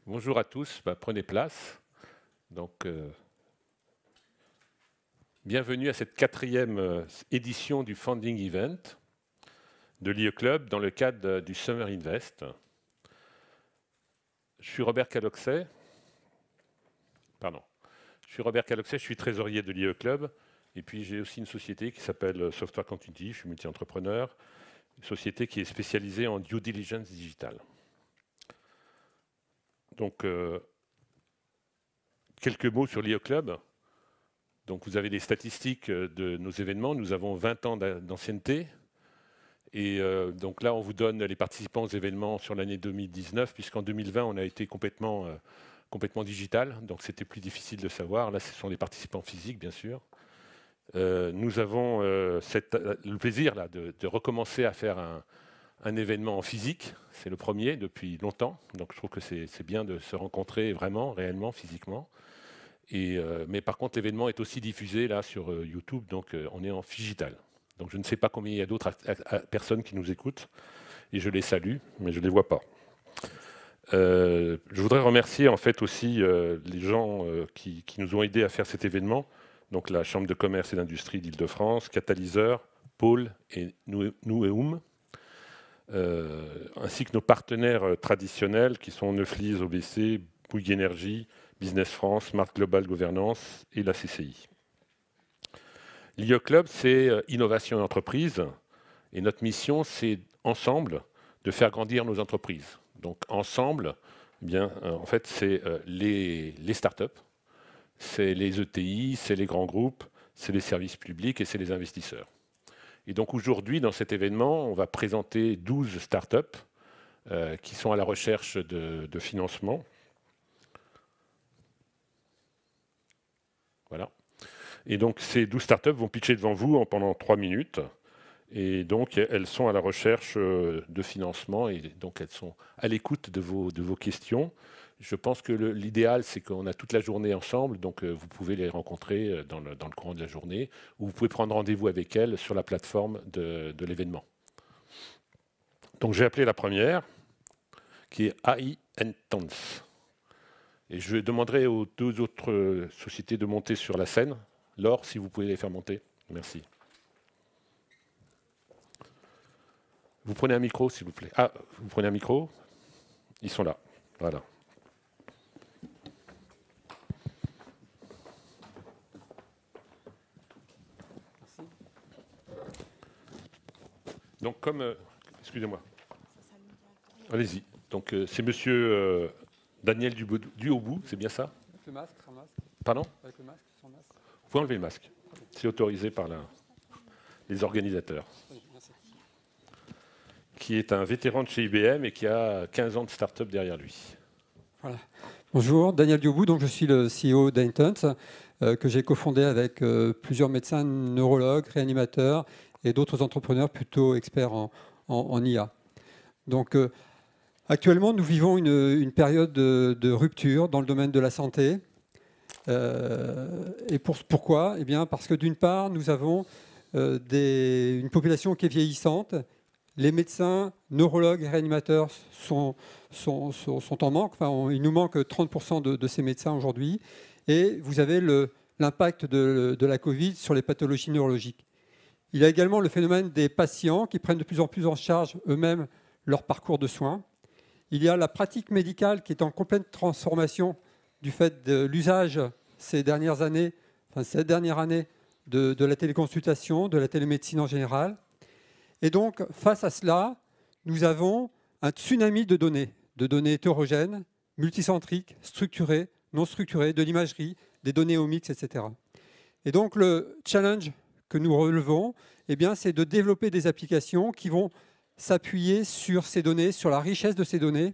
Bonjour à tous, prenez place. Donc, bienvenue à cette quatrième édition du Funding Event de l'IE Club dans le cadre du Summer Invest. Je suis Robert Caloxet. Je suis trésorier de l'IE Club. Et puis j'ai aussi une société qui s'appelle Software Continuity, je suis multi-entrepreneur, une société qui est spécialisée en due diligence digitale. Donc, quelques mots sur l'IE Club. Donc vous avez les statistiques de nos événements. Nous avons 20 ans d'ancienneté. Et donc là, on vous donne les participants aux événements sur l'année 2019, puisqu'en 2020, on a été complètement digital. Donc c'était plus difficile de savoir. Là, ce sont les participants physiques, bien sûr. Nous avons le plaisir là, de recommencer à faire un événement en physique. C'est le premier depuis longtemps. Donc je trouve que c'est bien de se rencontrer vraiment, réellement, physiquement. Mais par contre, l'événement est aussi diffusé là sur YouTube, donc on est en digital. Donc je ne sais pas combien il y a d'autres personnes qui nous écoutent, et je les salue, mais je ne les vois pas. Je voudrais remercier en fait aussi les gens qui nous ont aidés à faire cet événement, donc la Chambre de commerce et d'industrie d'Île-de-France, Catalyseur, Pôle et Nueum, ainsi que nos partenaires traditionnels qui sont Neuflis, OBC, Bouygues Énergie, Business France, Smart Global Governance et la CCI. L'IE Club, c'est innovation et entreprise. Et notre mission, c'est ensemble de faire grandir nos entreprises. Donc ensemble, en fait, c'est les startups, c'est les ETI, c'est les grands groupes, c'est les services publics et c'est les investisseurs. Et donc aujourd'hui, dans cet événement, on va présenter 12 startups qui sont à la recherche de financement. Voilà. Et donc, ces 12 startups vont pitcher devant vous pendant 3 minutes. Et donc, elles sont à la recherche de financement et donc elles sont à l'écoute de vos questions. Je pense que l'idéal, c'est qu'on a toute la journée ensemble, donc vous pouvez les rencontrer dans le courant de la journée, ou vous pouvez prendre rendez-vous avec elles sur la plateforme de l'événement. Donc, j'ai appelé la première, qui est AI Intense. Et je demanderai aux deux autres sociétés de monter sur la scène. Laure, si vous pouvez les faire monter. Merci. Vous prenez un micro, s'il vous plaît. Ah, vous prenez un micro. Ils sont là. Voilà. Merci. Donc, comme... excusez-moi. Allez-y. Donc, c'est monsieur Daniel Duhaubou, c'est bien ça? Avec le masque, sans masque. Pardon? Avec le masque, sans masque. Vous pouvez enlever le masque. C'est autorisé par les organisateurs. Oui, merci. Qui est un vétéran de chez IBM et qui a 15 ans de start-up derrière lui. Voilà. Bonjour, Daniel Duhaubou, donc je suis le CEO d'Intense, que j'ai cofondé avec plusieurs médecins, neurologues, réanimateurs et d'autres entrepreneurs plutôt experts en IA. Donc, actuellement, nous vivons une période de rupture dans le domaine de la santé. Et pourquoi? Eh bien, parce que d'une part, nous avons une population qui est vieillissante. Les médecins, neurologues et réanimateurs sont en manque. Enfin, il nous manque 30% de ces médecins aujourd'hui. Et vous avez l'impact de la Covid sur les pathologies neurologiques. Il y a également le phénomène des patients qui prennent de plus en plus en charge eux-mêmes leur parcours de soins. Il y a la pratique médicale qui est en complète transformation du fait de l'usage ces dernières années, cette dernière année, de la téléconsultation, de la télémédecine en général. Et donc, face à cela, nous avons un tsunami de données hétérogènes, multicentriques, structurées, non structurées, de l'imagerie, des données omics, etc. Et donc, le challenge que nous relevons, eh bien, c'est de développer des applications qui vont s'appuyer sur ces données, sur la richesse de ces données,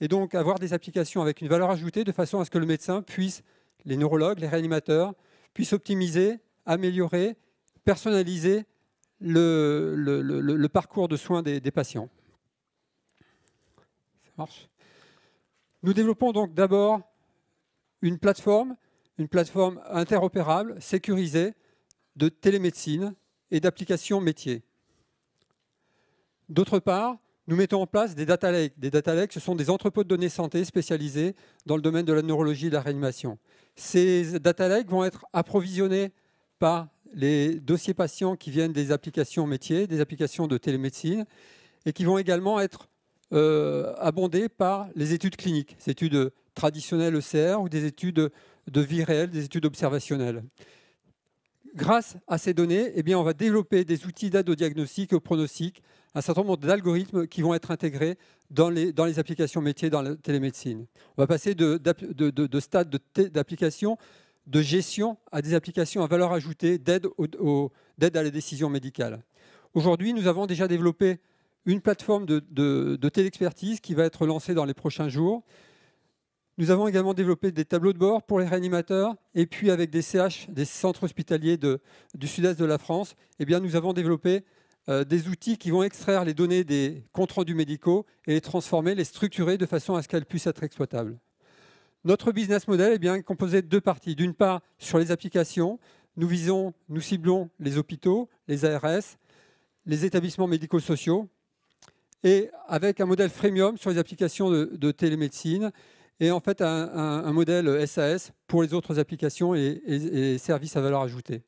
et donc avoir des applications avec une valeur ajoutée de façon à ce que le médecin puisse, les neurologues, les réanimateurs, puissent optimiser, améliorer, personnaliser le parcours de soins des patients. Ça marche. Nous développons donc d'abord une plateforme interopérable, sécurisée, de télémédecine et d'applications métiers. D'autre part, nous mettons en place des data lakes. Des data lakes, ce sont des entrepôts de données santé spécialisés dans le domaine de la neurologie et de la réanimation. Ces data lakes vont être approvisionnés par les dossiers patients qui viennent des applications métiers, des applications de télémédecine, et qui vont également être abondés par les études cliniques, des études traditionnelles ECR ou des études de vie réelle, des études observationnelles. Grâce à ces données, eh bien, on va développer des outils d'aide au diagnostic et au pronostic, un certain nombre d'algorithmes qui vont être intégrés dans les applications métiers, dans la télémédecine. On va passer de stade d'application, de gestion à des applications à valeur ajoutée d'aide à la décision médicale. Aujourd'hui, nous avons déjà développé une plateforme de téléexpertise qui va être lancée dans les prochains jours. Nous avons également développé des tableaux de bord pour les réanimateurs et puis avec des CH, des centres hospitaliers du sud-est de la France, eh bien, nous avons développé des outils qui vont extraire les données des comptes rendus médicaux et les transformer, les structurer de façon à ce qu'elles puissent être exploitables. Notre business model est bien composé de deux parties. D'une part, sur les applications, nous ciblons les hôpitaux, les ARS, les établissements médico-sociaux, et avec un modèle freemium sur les applications de télémédecine, et en fait un modèle SAS pour les autres applications et services à valeur ajoutée.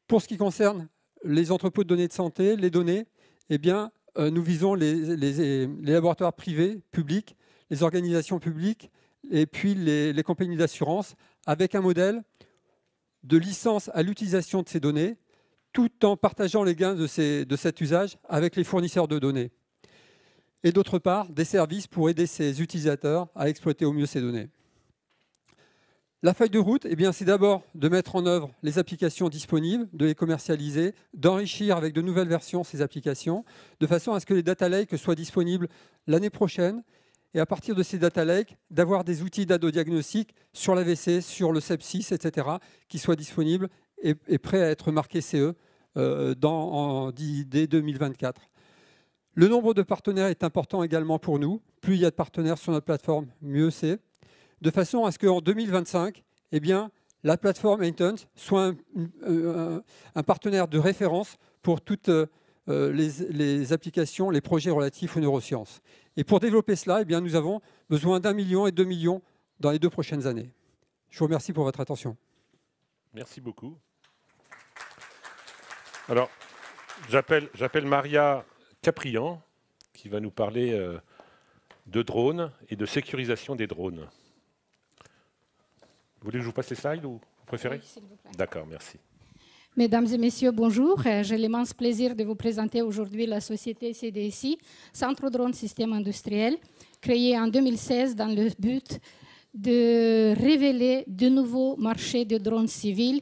Pour ce qui concerne les entrepôts de données de santé, les données, eh bien, nous visons les laboratoires privés, publics, les organisations publiques et puis les compagnies d'assurance avec un modèle de licence à l'utilisation de ces données tout en partageant les gains de cet usage avec les fournisseurs de données. Et d'autre part, des services pour aider ces utilisateurs à exploiter au mieux ces données. La feuille de route, eh bien, c'est d'abord de mettre en œuvre les applications disponibles, de les commercialiser, d'enrichir avec de nouvelles versions ces applications, de façon à ce que les data lakes soient disponibles l'année prochaine, et à partir de ces data lakes, d'avoir des outils d'aide au diagnostic sur l'AVC, sur le sepsis, etc., qui soient disponibles et prêts à être marqués CE dès 2024. Le nombre de partenaires est important également pour nous. Plus il y a de partenaires sur notre plateforme, mieux c'est. De façon à ce qu'en 2025, eh bien, la plateforme Maintenance soit un partenaire de référence pour toutes les applications, les projets relatifs aux neurosciences. Et pour développer cela, eh bien, nous avons besoin d'1 million et 2 millions dans les 2 prochaines années. Je vous remercie pour votre attention. Merci beaucoup. Alors, j'appelle Maria Caprian, qui va nous parler de drones et de sécurisation des drones. Vous voulez que je vous passe les slides ou vous préférez? Oui, s'il vous plaît. D'accord, merci. Mesdames et messieurs, bonjour. J'ai l'immense plaisir de vous présenter aujourd'hui la société CDSI, Centre Drone Système Industriel, créée en 2016 dans le but de révéler de nouveaux marchés de drones civils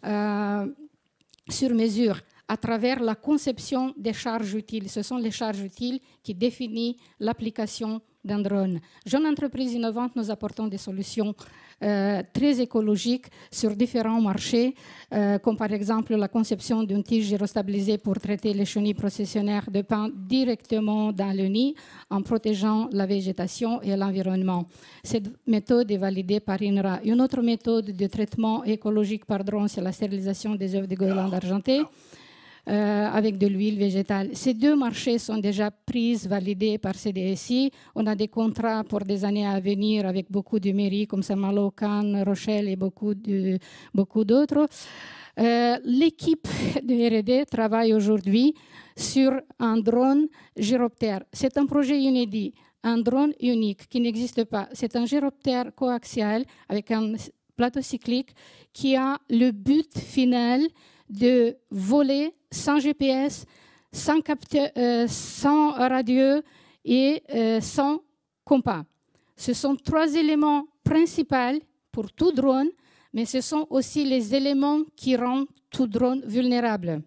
sur mesure, à travers la conception des charges utiles. Ce sont les charges utiles qui définissent l'application d'un drone. Jeune entreprise innovante, nous apportons des solutions très écologiques sur différents marchés, comme par exemple la conception d'une tige gyrostabilisée pour traiter les chenilles processionnaires de pain directement dans le nid en protégeant la végétation et l'environnement. Cette méthode est validée par INRA. Une autre méthode de traitement écologique par drone, c'est la stérilisation des œufs de goéland argenté. Avec de l'huile végétale. Ces deux marchés sont déjà prises, validés par CDSI. On a des contrats pour des années à venir avec beaucoup de mairies comme Saint-Malo, Cannes, Rochelle et beaucoup d'autres. L'équipe de R&D travaille aujourd'hui sur un drone gyroptère. C'est un projet inédit, un drone unique qui n'existe pas. C'est un gyroptère coaxial avec un plateau cyclique qui a le but final de voler sans GPS, sans radio et sans compas. Ce sont 3 éléments principaux pour tout drone, mais ce sont aussi les éléments qui rendent tout drone vulnérable.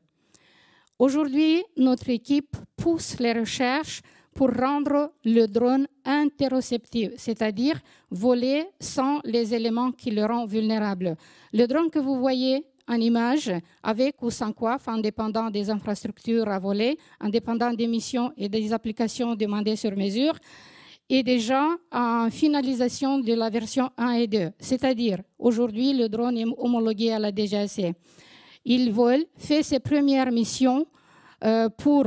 Aujourd'hui, notre équipe pousse les recherches pour rendre le drone interoceptif, c'est-à-dire voler sans les éléments qui le rendent vulnérable. Le drone que vous voyez en image, avec ou sans coiffe, indépendant des infrastructures à voler, indépendant des missions et des applications demandées sur mesure, est déjà en finalisation de la version 1 et 2. C'est-à-dire, aujourd'hui, le drone est homologué à la DGAC. Il vole, fait ses premières missions pour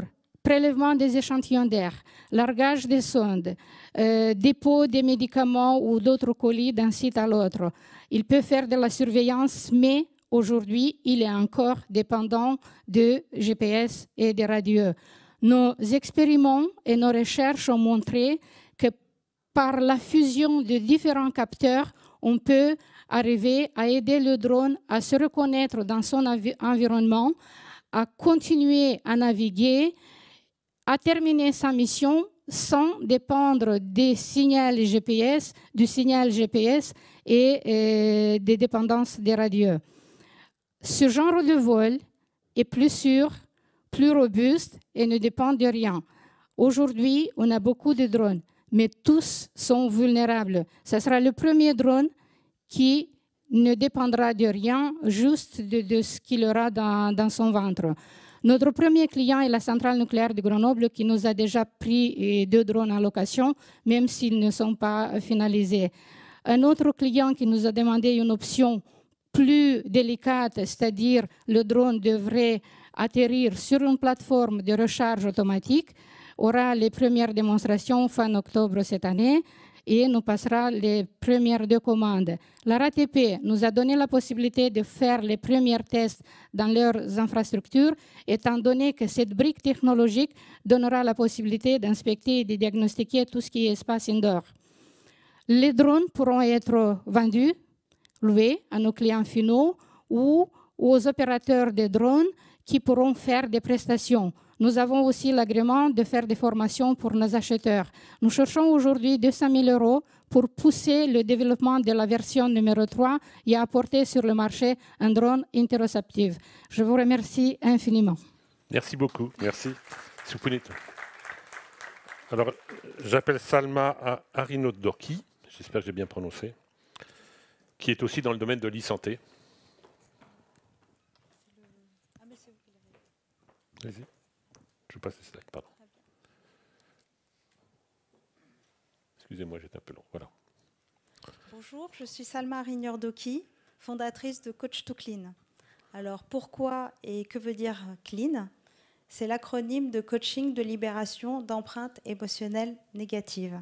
prélèvement des échantillons d'air, largage des sondes, dépôt des médicaments ou d'autres colis d'un site à l'autre. Il peut faire de la surveillance, mais aujourd'hui, il est encore dépendant de GPS et des radios. Nos expériments et nos recherches ont montré que par la fusion de différents capteurs, on peut arriver à aider le drone à se reconnaître dans son environnement, à continuer à naviguer, à terminer sa mission sans dépendre du signal GPS et des dépendances des radios. Ce genre de vol est plus sûr, plus robuste et ne dépend de rien. Aujourd'hui, on a beaucoup de drones, mais tous sont vulnérables. Ce sera le premier drone qui ne dépendra de rien, juste de ce qu'il aura dans son ventre. Notre premier client est la centrale nucléaire de Grenoble qui nous a déjà pris 2 drones en location, même s'ils ne sont pas finalisés. Un autre client qui nous a demandé une option plus délicate, c'est-à-dire le drone devrait atterrir sur une plateforme de recharge automatique, aura les premières démonstrations fin octobre cette année et nous passera les premières 2 commandes. La RATP nous a donné la possibilité de faire les premiers tests dans leurs infrastructures, étant donné que cette brique technologique donnera la possibilité d'inspecter et de diagnostiquer tout ce qui est espace indoor. Les drones pourront être vendus, loués à nos clients finaux ou aux opérateurs de drones qui pourront faire des prestations. Nous avons aussi l'agrément de faire des formations pour nos acheteurs. Nous cherchons aujourd'hui 200 000 € pour pousser le développement de la version numéro 3 et apporter sur le marché un drone interoceptif. Je vous remercie infiniment. Merci beaucoup. Merci. Alors, j'appelle Salma Arinodorki, j'espère que j'ai bien prononcé, qui est aussi dans le domaine de l'e-santé. Vas-y. Je passe les slides, pardon. Excusez-moi, j'étais un peu long. Voilà. Bonjour, je suis Salma Arinodorki, fondatrice de Coach to Clean. Alors, pourquoi et que veut dire Clean? C'est l'acronyme de coaching de libération d'empreintes émotionnelles négatives.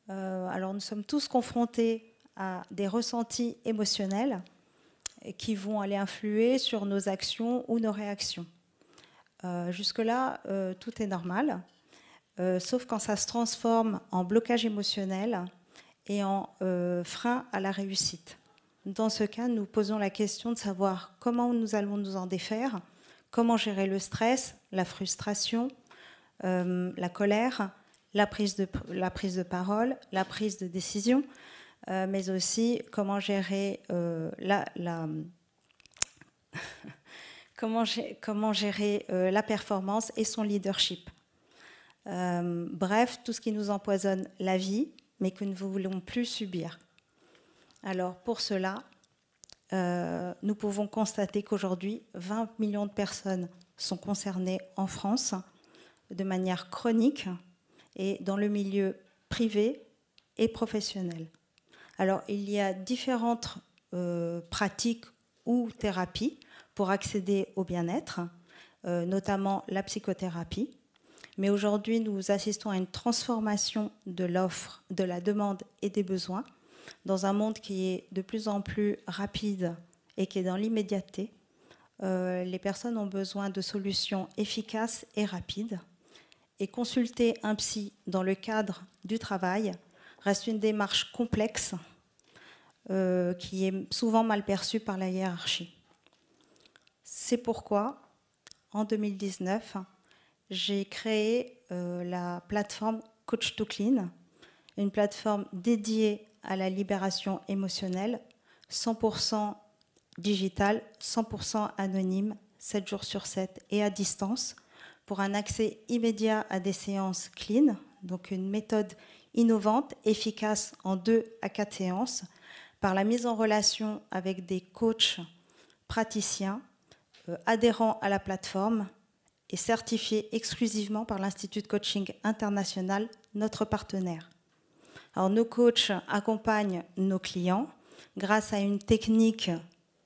Alors, nous sommes tous confrontés à des ressentis émotionnels qui vont aller influer sur nos actions ou nos réactions. Jusque-là, tout est normal, sauf quand ça se transforme en blocage émotionnel et en frein à la réussite. Dans ce cas, nous posons la question de savoir comment nous allons nous en défaire, comment gérer le stress, la frustration, la colère, la prise de parole, la prise de décision, mais aussi comment gérer comment gérer la performance et son leadership. Bref, tout ce qui nous empoisonne la vie, mais que nous ne voulons plus subir. Alors, pour cela, nous pouvons constater qu'aujourd'hui, 20 millions de personnes sont concernées en France de manière chronique et dans le milieu privé et professionnel. Alors, il y a différentes pratiques ou thérapies pour accéder au bien-être, notamment la psychothérapie. Mais aujourd'hui, nous assistons à une transformation de l'offre, de la demande et des besoins dans un monde qui est de plus en plus rapide et qui est dans l'immédiateté. Les personnes ont besoin de solutions efficaces et rapides. Et consulter un psy dans le cadre du travail reste une démarche complexe qui est souvent mal perçue par la hiérarchie. C'est pourquoi, en 2019, j'ai créé la plateforme Coach to Clean, une plateforme dédiée à la libération émotionnelle, 100% digitale, 100% anonyme, 7 jours sur 7 et à distance, pour un accès immédiat à des séances clean, donc une méthode innovante, efficace en 2 à 4 séances, par la mise en relation avec des coachs praticiens, adhérents à la plateforme et certifiés exclusivement par l'Institut de Coaching International, notre partenaire. Alors, nos coachs accompagnent nos clients grâce à une technique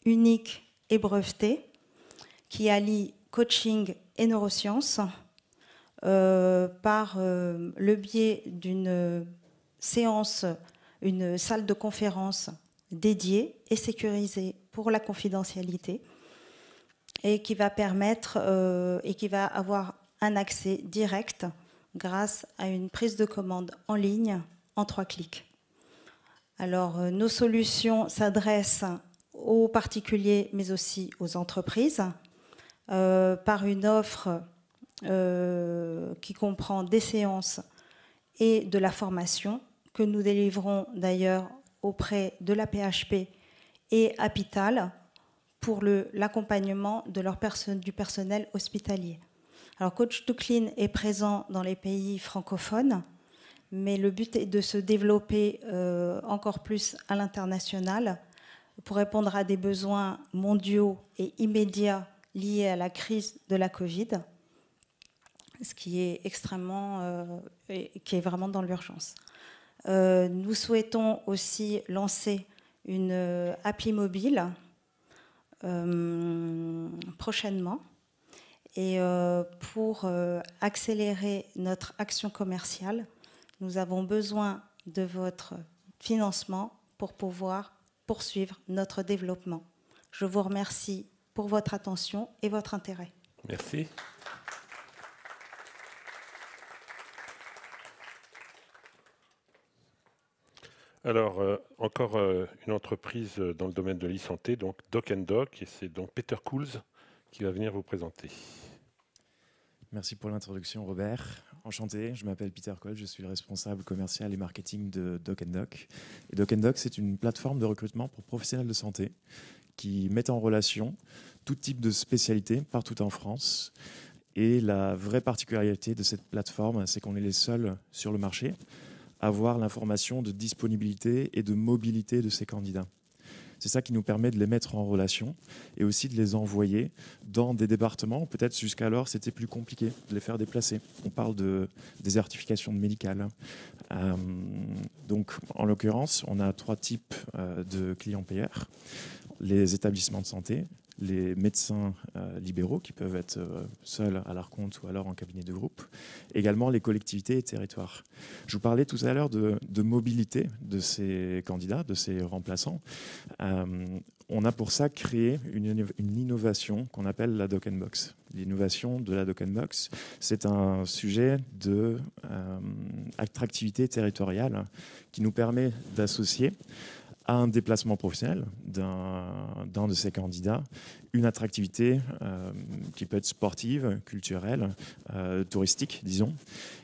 unique et brevetée qui allie coaching et neurosciences par le biais d'une séance, une salle de conférence dédiée et sécurisée pour la confidentialité, et qui va permettre et qui va avoir un accès direct grâce à une prise de commande en ligne en 3 clics. Alors, nos solutions s'adressent aux particuliers, mais aussi aux entreprises, par une offre qui comprend des séances et de la formation que nous délivrons d'ailleurs auprès de la PHP et Apital pour l'accompagnement de du personnel hospitalier. Alors, Coach2Clean est présent dans les pays francophones, mais le but est de se développer encore plus à l'international pour répondre à des besoins mondiaux et immédiats liés à la crise de la Covid, ce qui est qui est vraiment dans l'urgence. Nous souhaitons aussi lancer une appli mobile prochainement. Et pour accélérer notre action commerciale, nous avons besoin de votre financement pour pouvoir poursuivre notre développement. Je vous remercie pour votre attention et votre intérêt. Merci. Alors, encore une entreprise dans le domaine de l'e-santé, donc Doc & Doc, et c'est donc Peter Cools qui va venir vous présenter. Merci pour l'introduction, Robert. Enchanté, je m'appelle Peter Cole, je suis le responsable commercial et marketing de Doc & Doc. Et Doc & Doc, c'est une plateforme de recrutement pour professionnels de santé qui met en relation tout type de spécialités partout en France. Et la vraie particularité de cette plateforme, c'est qu'on est les seuls sur le marché à avoir l'information de disponibilité et de mobilité de ces candidats. C'est ça qui nous permet de les mettre en relation et aussi de les envoyer dans des départements où peut-être jusqu'alors c'était plus compliqué de les faire déplacer. On parle de désertification médicale. Donc en l'occurrence, on a 3 types de clients payeurs. Les établissements de santé, les médecins libéraux qui peuvent être seuls à leur compte ou alors en cabinet de groupe, également les collectivités et territoires. Je vous parlais tout à l'heure de mobilité de ces candidats, de ces remplaçants. On a pour ça créé une innovation qu'on appelle la Doc & Box. L'innovation de la Doc & Box, c'est un sujet de attractivité territoriale qui nous permet d'associer à un déplacement professionnel d'un de ces candidats, une attractivité qui peut être sportive, culturelle, touristique, disons.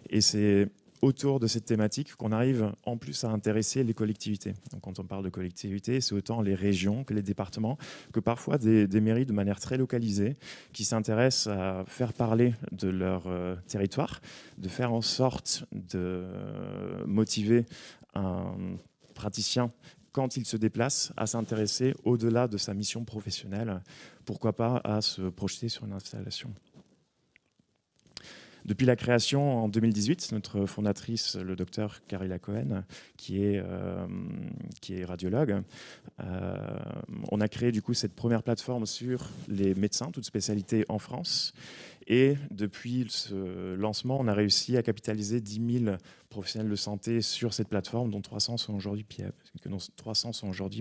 Et c'est autour de cette thématique qu'on arrive en plus à intéresser les collectivités. Donc, quand on parle de collectivités, c'est autant les régions que les départements, que parfois des mairies de manière très localisée qui s'intéressent à faire parler de leur territoire, de faire en sorte de motiver un praticien quand il se déplace, à s'intéresser au-delà de sa mission professionnelle, pourquoi pas à se projeter sur une installation. Depuis la création en 2018, notre fondatrice, le docteur Carilla Cohen, qui est radiologue, on a créé du coup cette première plateforme sur les médecins, toutes spécialités en France. Et depuis ce lancement, on a réussi à capitaliser 10 000 professionnels de santé sur cette plateforme, dont 300 sont aujourd'hui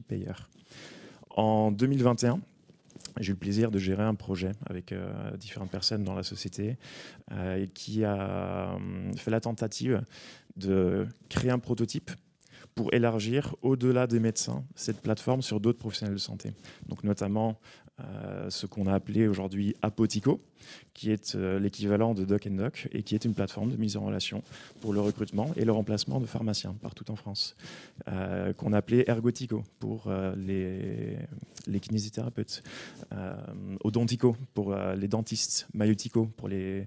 payeurs. En 2021, j'ai eu le plaisir de gérer un projet avec différentes personnes dans la société qui a fait la tentative de créer un prototype pour élargir au-delà des médecins cette plateforme sur d'autres professionnels de santé. Donc notamment ce qu'on a appelé aujourd'hui Apotico, qui est l'équivalent de Doc & Doc et qui est une plateforme de mise en relation pour le recrutement et le remplacement de pharmaciens partout en France, qu'on a appelé Ergotico pour les kinésithérapeutes, Odontico pour les dentistes, Mayotico pour les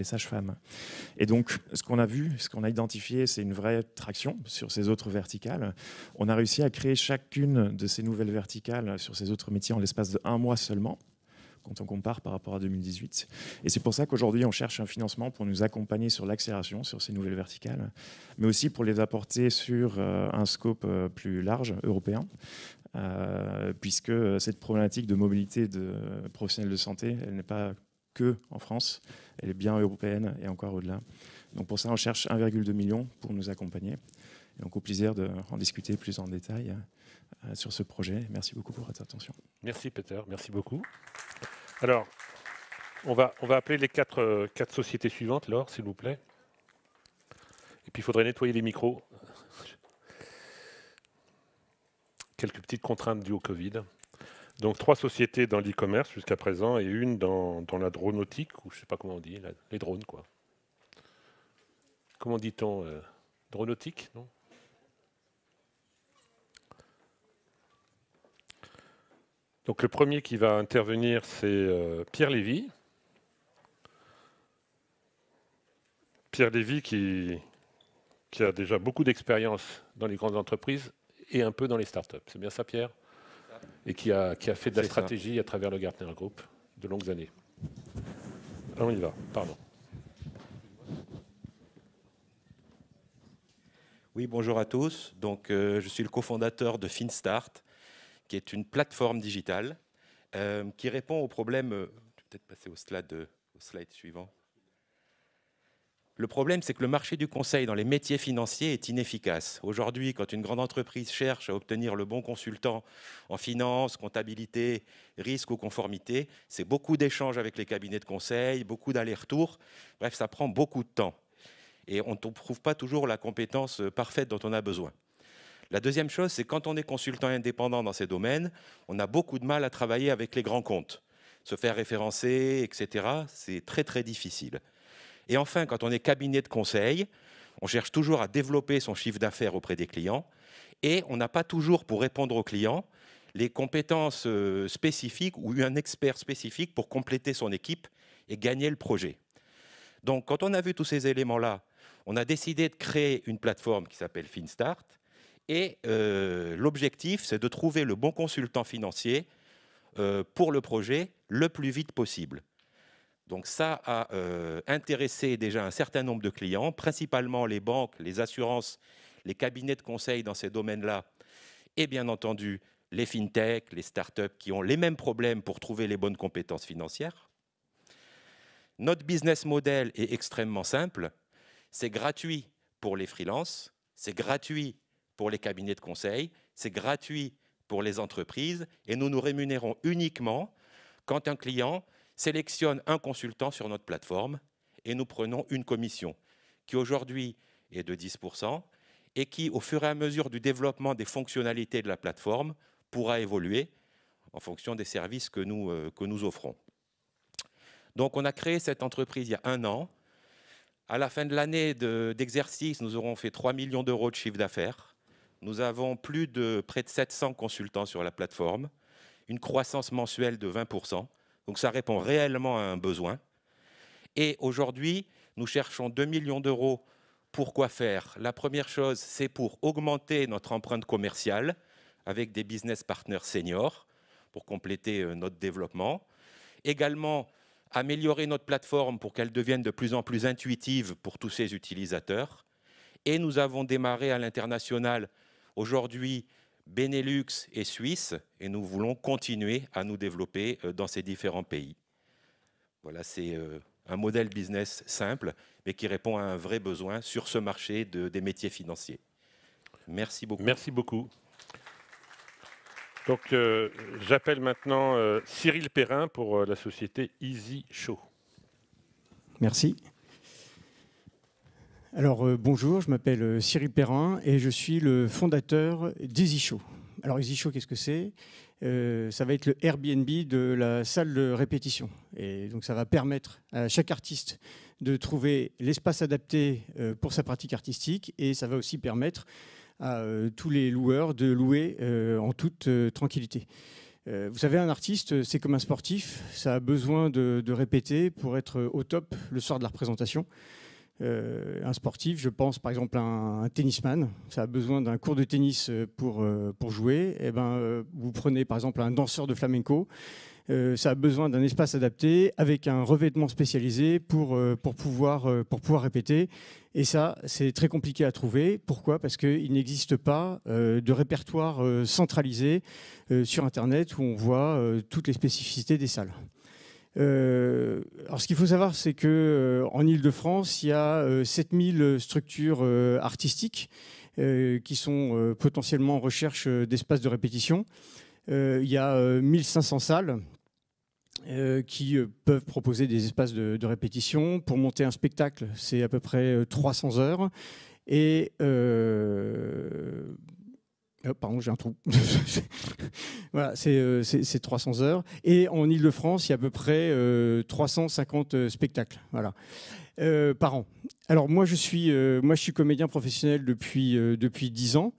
sages-femmes. Et donc, ce qu'on a vu, ce qu'on a identifié, c'est une vraie traction sur ces autres verticales. On a réussi à créer chacune de ces nouvelles verticales sur ces autres métiers en l'espace de 1 mois seulement, quand on compare par rapport à 2018. Et c'est pour ça qu'aujourd'hui, on cherche un financement pour nous accompagner sur l'accélération sur ces nouvelles verticales, mais aussi pour les apporter sur un scope plus large, européen, puisque cette problématique de mobilité de professionnels de santé, elle n'est pas qu'en France, elle est bien européenne et encore au-delà. Donc pour ça, on cherche 1,2 million pour nous accompagner. Et donc au plaisir d'en discuter plus en détail sur ce projet. Merci beaucoup pour votre attention. Merci Peter, merci beaucoup. Alors, on va appeler les quatre sociétés suivantes, Laure, s'il vous plaît. Et puis il faudrait nettoyer les micros. Quelques petites contraintes dues au Covid. Donc 3 sociétés dans l'e-commerce jusqu'à présent et une dans la dronautique, ou je ne sais pas comment on dit, les drones, quoi. Comment dit-on dronautique, non? Donc le premier qui va intervenir, c'est Pierre Lévy. Pierre Lévy qui a déjà beaucoup d'expérience dans les grandes entreprises et un peu dans les startups. C'est bien ça, Pierre? Et qui a fait de la stratégie à travers le Gartner Group de longues années. Alors on y va, pardon. Oui, bonjour à tous. Donc, je suis le cofondateur de FinStart, qui est une plateforme digitale qui répond aux problèmes. Je vais peut-être passer au slide suivant. Le problème, c'est que le marché du conseil dans les métiers financiers est inefficace. Aujourd'hui, quand une grande entreprise cherche à obtenir le bon consultant en finance, comptabilité, risque ou conformité, c'est beaucoup d'échanges avec les cabinets de conseil, beaucoup d'allers-retours. Bref, ça prend beaucoup de temps. Et on ne trouve pas toujours la compétence parfaite dont on a besoin. La deuxième chose, c'est quand on est consultant indépendant dans ces domaines, on a beaucoup de mal à travailler avec les grands comptes. Se faire référencer, etc., c'est très, très difficile. Et enfin, quand on est cabinet de conseil, on cherche toujours à développer son chiffre d'affaires auprès des clients et on n'a pas toujours, pour répondre aux clients, les compétences spécifiques ou un expert spécifique pour compléter son équipe et gagner le projet. Donc, quand on a vu tous ces éléments-là, on a décidé de créer une plateforme qui s'appelle FinStart et l'objectif, c'est de trouver le bon consultant financier pour le projet le plus vite possible. Donc ça a intéressé déjà un certain nombre de clients, principalement les banques, les assurances, les cabinets de conseil dans ces domaines-là, et bien entendu les fintechs, les startups qui ont les mêmes problèmes pour trouver les bonnes compétences financières. Notre business model est extrêmement simple, c'est gratuit pour les freelances, c'est gratuit pour les cabinets de conseil, c'est gratuit pour les entreprises, et nous nous rémunérons uniquement quand un client sélectionne un consultant sur notre plateforme et nous prenons une commission qui aujourd'hui est de 10% et qui, au fur et à mesure du développement des fonctionnalités de la plateforme, pourra évoluer en fonction des services que nous offrons. Donc, on a créé cette entreprise il y a 1 an. À la fin de l'année d'exercice, nous aurons fait 3 millions d'euros de chiffre d'affaires. Nous avons près de 700 consultants sur la plateforme, une croissance mensuelle de 20%. Donc ça répond réellement à un besoin. Et aujourd'hui, nous cherchons 2 millions d'euros. Pour quoi faire? La première chose, c'est pour augmenter notre empreinte commerciale avec des business partners seniors pour compléter notre développement. Également, améliorer notre plateforme pour qu'elle devienne de plus en plus intuitive pour tous ses utilisateurs. Et nous avons démarré à l'international aujourd'hui Benelux et Suisse, et nous voulons continuer à nous développer dans ces différents pays. Voilà, c'est un modèle business simple, mais qui répond à un vrai besoin sur ce marché des métiers financiers. Merci beaucoup. Merci beaucoup. Donc, j'appelle maintenant Cyril Perrin pour la société Easy Show. Merci. Alors bonjour, je m'appelle Cyril Perrin et je suis le fondateur d'Easy Show. Alors Easy Show, qu'est-ce que c'est? Ça va être le Airbnb de la salle de répétition. Et donc ça va permettre à chaque artiste de trouver l'espace adapté pour sa pratique artistique et ça va aussi permettre à tous les loueurs de louer en toute tranquillité. Vous savez, un artiste, c'est comme un sportif, ça a besoin de répéter pour être au top le soir de la représentation. Un sportif, je pense par exemple à un tennisman, ça a besoin d'un cours de tennis pour jouer. Et vous prenez par exemple un danseur de flamenco, ça a besoin d'un espace adapté avec un revêtement spécialisé pour pouvoir répéter. Et ça, c'est très compliqué à trouver. Pourquoi? Parce qu'il n'existe pas de répertoire centralisé sur Internet où on voit toutes les spécificités des salles. Alors, ce qu'il faut savoir, c'est qu'en Île-de-France, il y a 7000 structures artistiques qui sont potentiellement en recherche d'espaces de répétition. Il y a 1500 salles qui peuvent proposer des espaces de répétition. Pour monter un spectacle, c'est à peu près 300 heures. Et pardon, j'ai un trou. Voilà, c'est 300 heures. Et en Île-de-France, il y a à peu près 350 spectacles, voilà, par an. Alors moi, je suis comédien professionnel depuis 10 ans.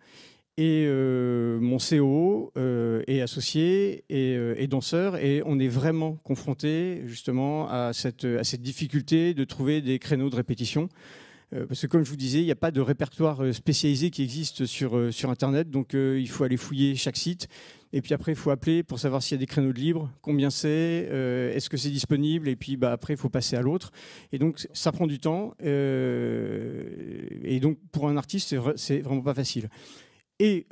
Et mon CO est associé et danseur. Et on est vraiment confronté justement à cette difficulté de trouver des créneaux de répétition. Parce que comme je vous disais, il n'y a pas de répertoire spécialisé qui existe sur Internet, donc il faut aller fouiller chaque site, et puis après il faut appeler pour savoir s'il y a des créneaux de libre, combien c'est, est-ce que c'est disponible, et puis après il faut passer à l'autre. Et donc ça prend du temps, et donc pour un artiste c'est vraiment pas facile. Et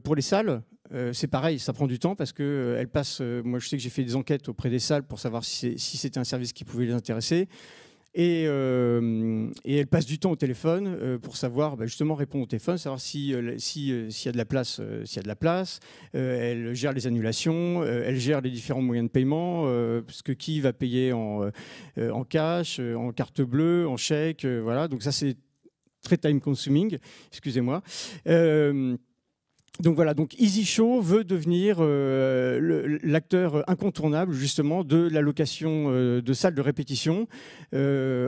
pour les salles, c'est pareil, ça prend du temps parce qu'elles passent, moi je sais que j'ai fait des enquêtes auprès des salles pour savoir si c'était un service qui pouvait les intéresser. Et elle passe du temps au téléphone pour savoir, justement, répondre au téléphone, savoir s'il y a de la place, elle gère les annulations, elle gère les différents moyens de paiement, parce que qui va payer en cash, en carte bleue, en chèque, voilà. Donc ça, c'est très time consuming, excusez-moi. Donc voilà, donc Easy Show veut devenir l'acteur incontournable justement de la location de salles de répétition,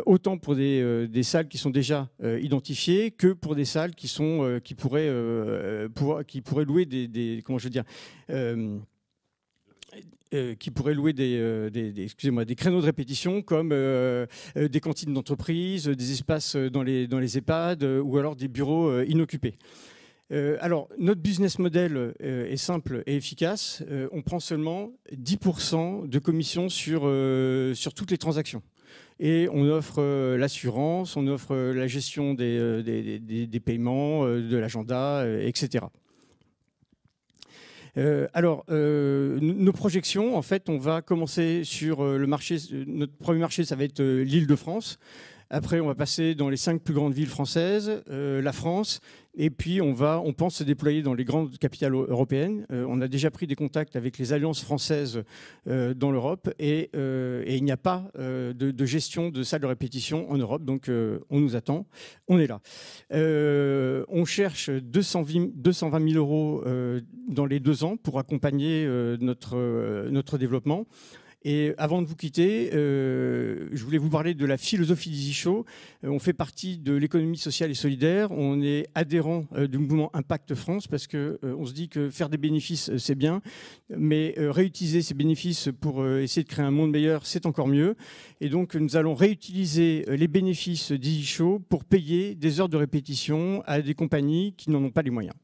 autant pour des salles qui sont déjà identifiées que pour des salles qui pourraient louer qui pourraient louer des créneaux de répétition comme des cantines d'entreprise, des espaces dans les EHPAD ou alors des bureaux inoccupés. Alors, notre business model est simple et efficace. On prend seulement 10% de commission sur toutes les transactions. Et on offre l'assurance, on offre la gestion des paiements, de l'agenda, etc. Alors, nos projections, en fait, on va commencer sur le marché. Notre premier marché, ça va être l'Île-de-France. Après, on va passer dans les 5 plus grandes villes françaises, la France, et puis on pense se déployer dans les grandes capitales européennes. On a déjà pris des contacts avec les alliances françaises dans l'Europe, et il n'y a pas de gestion de salles de répétition en Europe, donc on nous attend, on est là. On cherche 220 000 euros dans les 2 ans pour accompagner notre développement. Et avant de vous quitter, je voulais vous parler de la philosophie d'Easy Show. On fait partie de l'économie sociale et solidaire. On est adhérent du mouvement Impact France parce qu'on se dit que faire des bénéfices, c'est bien, mais réutiliser ces bénéfices pour essayer de créer un monde meilleur, c'est encore mieux. Et donc, nous allons réutiliser les bénéfices d'Easy Show pour payer des heures de répétition à des compagnies qui n'en ont pas les moyens.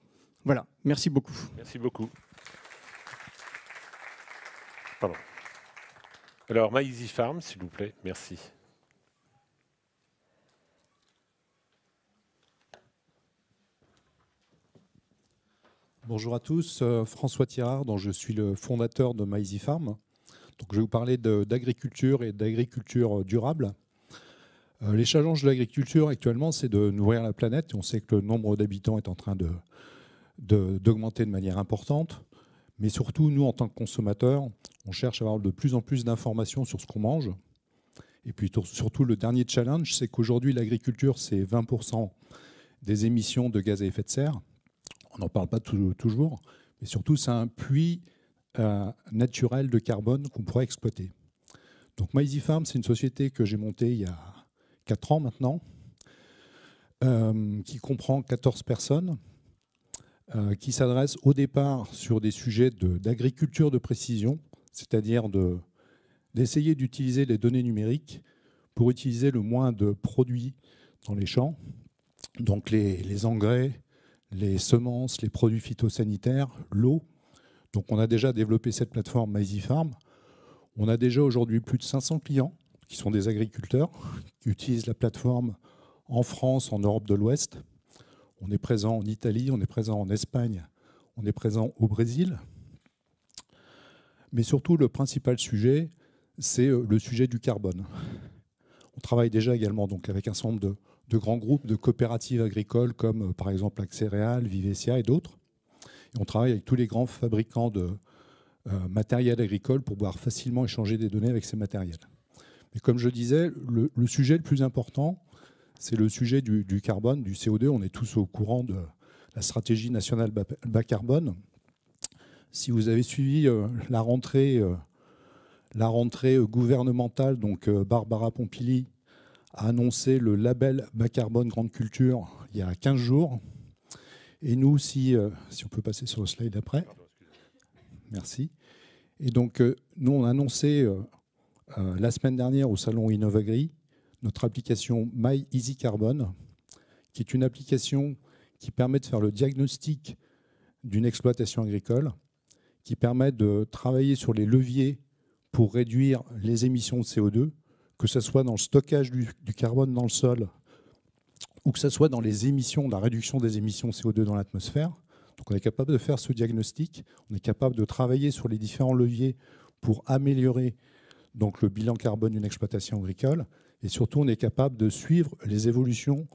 Voilà, merci beaucoup. Merci beaucoup. Pardon. Alors, My Easy Farm, s'il vous plaît. Merci. Bonjour à tous, François Thirard, dont je suis le fondateur de My Easy Farm. Donc, je vais vous parler d'agriculture et d'agriculture durable. Les challenges de l'agriculture actuellement, c'est de nourrir la planète. On sait que le nombre d'habitants est en train d'augmenter de manière importante. Mais surtout, nous, en tant que consommateurs, on cherche à avoir de plus en plus d'informations sur ce qu'on mange. Et puis surtout, le dernier challenge, c'est qu'aujourd'hui, l'agriculture, c'est 20% des émissions de gaz à effet de serre. On n'en parle pas toujours, mais surtout, c'est un puits naturel de carbone qu'on pourrait exploiter. Donc, My Easy Farm, c'est une société que j'ai montée il y a 4 ans maintenant, qui comprend 14 personnes, qui s'adresse au départ sur des sujets d'agriculture de précision, c'est-à-dire d'essayer d'utiliser les données numériques pour utiliser le moins de produits dans les champs, donc les engrais, les semences, les produits phytosanitaires, l'eau. Donc on a déjà développé cette plateforme My Easy Farm. On a déjà aujourd'hui plus de 500 clients qui sont des agriculteurs, qui utilisent la plateforme en France, en Europe de l'Ouest. On est présent en Italie, on est présent en Espagne, on est présent au Brésil. Mais surtout, le principal sujet, c'est le sujet du carbone. On travaille déjà également donc, avec un certain nombre de grands groupes de coopératives agricoles comme par exemple Axéréal, Vivesia et d'autres. Et on travaille avec tous les grands fabricants de matériel agricole pour pouvoir facilement échanger des données avec ces matériels. Mais comme je disais, le sujet le plus important, c'est le sujet du carbone, du CO2. On est tous au courant de la stratégie nationale bas carbone. Si vous avez suivi la rentrée gouvernementale, donc Barbara Pompili a annoncé le label bas carbone grande culture il y a 15 jours. Et nous, si on peut passer sur le slide après. Merci. Et donc, nous, on a annoncé la semaine dernière au salon Innovagri notre application My Easy Carbon, qui est une application qui permet de faire le diagnostic d'une exploitation agricole, qui permet de travailler sur les leviers pour réduire les émissions de CO2, que ce soit dans le stockage du carbone dans le sol ou que ce soit dans les émissions, la réduction des émissions CO2 dans l'atmosphère. Donc on est capable de faire ce diagnostic, on est capable de travailler sur les différents leviers pour améliorer donc, le bilan carbone d'une exploitation agricole, et surtout on est capable de suivre les évolutions